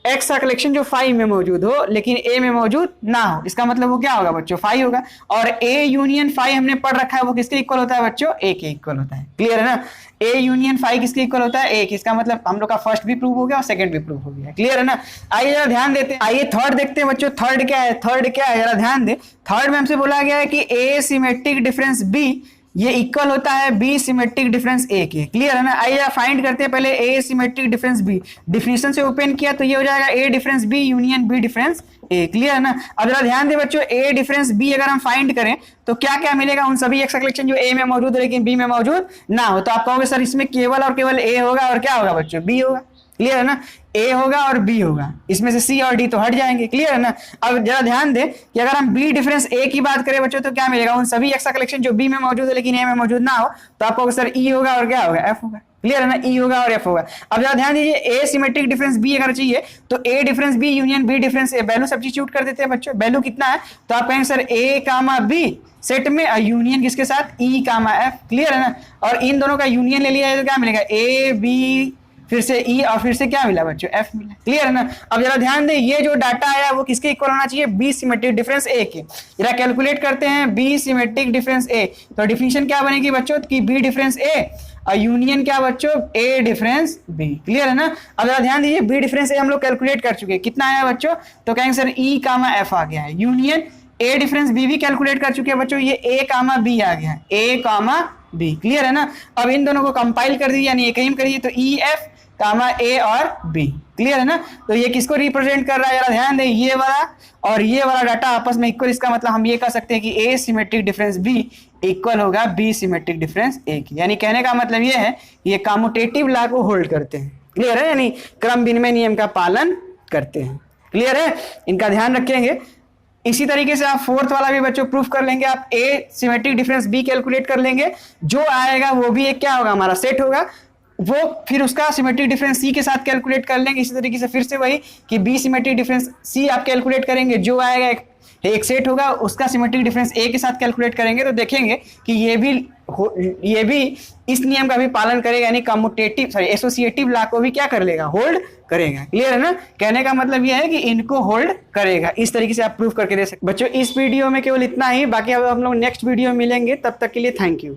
एक्स्ट्रा कलेक्शन जो 5 में मौजूद हो लेकिन ए में मौजूद ना हो, इसका मतलब वो क्या होगा बच्चों 5 होगा। और ए यूनियन 5 हमने पढ़ रखा है वो किसके इक्वल होता है बच्चों, ए के इक्वल होता है, क्लियर है ना। ए यूनियन 5 किसके इक्वल होता है, ए, इसका मतलब हम लोग का फर्स्ट भी प्रूव हो गया और सेकंड भी प्रूव हो गया, क्लियर है ना। आइए जरा ध्यान देते हैं, आइए थर्ड देखते हैं बच्चों। थर्ड क्या है, जरा ध्यान दे। थर्ड में हमसे बोला गया है कि ए सिमेट्रिक डिफरेंस बी ये इक्वल होता है बी सिमेट्रिक डिफरेंस ए के, क्लियर है ना। आइए फाइंड करते हैं पहले A symmetric difference B. Definition से ओपन किया तो ये हो जाएगा A difference B union B difference A, clear है ना। अब जरा ध्यान दे बच्चों, ए डिफरेंस बी अगर हम फाइंड करें तो क्या क्या मिलेगा, उन सभी एक्स्ट्रा कलेक्शन जो ए में मौजूद है लेकिन बी में मौजूद ना हो। तो आप कहोगे सर इसमें केवल और केवल ए होगा और क्या होगा बच्चों, बी होगा, क्लियर है ना। ए होगा और बी होगा, इसमें से सी और डी तो हट जाएंगे, क्लियर है ना। अब जरा ध्यान दे कि अगर हम बी डिफरेंस ए की बात करें बच्चों तो क्या मिलेगा, उन सभी एक्स्ट्रा कलेक्शन जो बी में मौजूद है लेकिन ए में मौजूद ना हो, तो आपको सर ई होगा और क्या होगा, एफ होगा, क्लियर है ना। ई होगा और एफ होगा। अब जरा ध्यान दीजिए, ए सिमेट्रिक डिफरेंस बी अगर चाहिए तो A difference B union B difference A, value substitute कर देते हैं बच्चों। वैल्यू कितना है तो आप कहेंगे सर ए कामा बी सेट में यूनियन किसके साथ, ई कामा एफ, क्लियर है ना। और इन दोनों का यूनियन ले लिया तो क्या मिलेगा, ए बी फिर से ई और फिर से क्या मिला बच्चों, एफ मिला, क्लियर है ना। अब जरा ध्यान दे, ये जो डाटा आया वो किसके इक्वल होना चाहिए, बी सिमेट्रिक डिफरेंस ए के। जरा कैलकुलेट करते हैं बी सिमेट्रिक डिफरेंस ए, तो डिफिनेशन क्या बनेगी बच्चों कि बी डिफरेंस ए और यूनियन क्या बच्चों, ए डिफरेंस बी, क्लियर है ना। अब जरा ध्यान दीजिए, बी डिफरेंस ए हम लोग कैलकुलेट कर चुके हैं, कितना आया बच्चों, तो कहेंगे सर ई कामा एफ आ गया है। यूनियन ए डिफरेंस बी भी कैलकुलेट कर चुके हैं बच्चों, ये ए कामा बी आ गया है, ए कामा बी, क्लियर है ना। अब इन दोनों को कंपाइल कर दीजिए यानी एक ही करिए तो ई एफ कामा ए और बी, क्लियर है ना। तो ये किसको रिप्रेजेंट कर रहा है, जरा ध्यान दे, ये वाला और ये वाला डाटा आपस में इक्वल, इसका मतलब हम ये कह सकते हैं कि A symmetric difference B equal होगा बी सिमेट्रिक डिफरेंस ए की। यानी कहने का मतलब ये है कि ये कम्यूटेटिव लॉ को होल्ड करते हैं, क्लियर है, यानी क्रम विनिमय नियम का पालन करते हैं, क्लियर है, इनका ध्यान रखेंगे। इसी तरीके से आप फोर्थ वाला भी बच्चों प्रूफ कर लेंगे, आप ए सिमेट्रिक डिफरेंस बी कैलकुलेट कर लेंगे, जो आएगा वो भी एक क्या होगा, हमारा सेट होगा, वो फिर उसका सिमेट्रिक डिफरेंस सी के साथ कैलकुलेट कर लेंगे। इसी तरीके से फिर से वही कि बी सिमेट्रिक डिफरेंस सी आप कैलकुलेट करेंगे, जो आएगा एक सेट होगा, उसका सिमेट्रिक डिफरेंस ए के साथ कैलकुलेट करेंगे तो देखेंगे कि ये भी इस नियम का भी पालन करेगा, यानी कम्यूटेटिव एसोसिएटिव लॉ को भी क्या कर लेगा, होल्ड करेगा, क्लियर है ना। कहने का मतलब ये है कि इनको होल्ड करेगा। इस तरीके से आप प्रूफ करके दे सकते बच्चों। इस वीडियो में केवल इतना ही, बाकी अब हम लोग नेक्स्ट वीडियो में मिलेंगे, तब तक के लिए थैंक यू।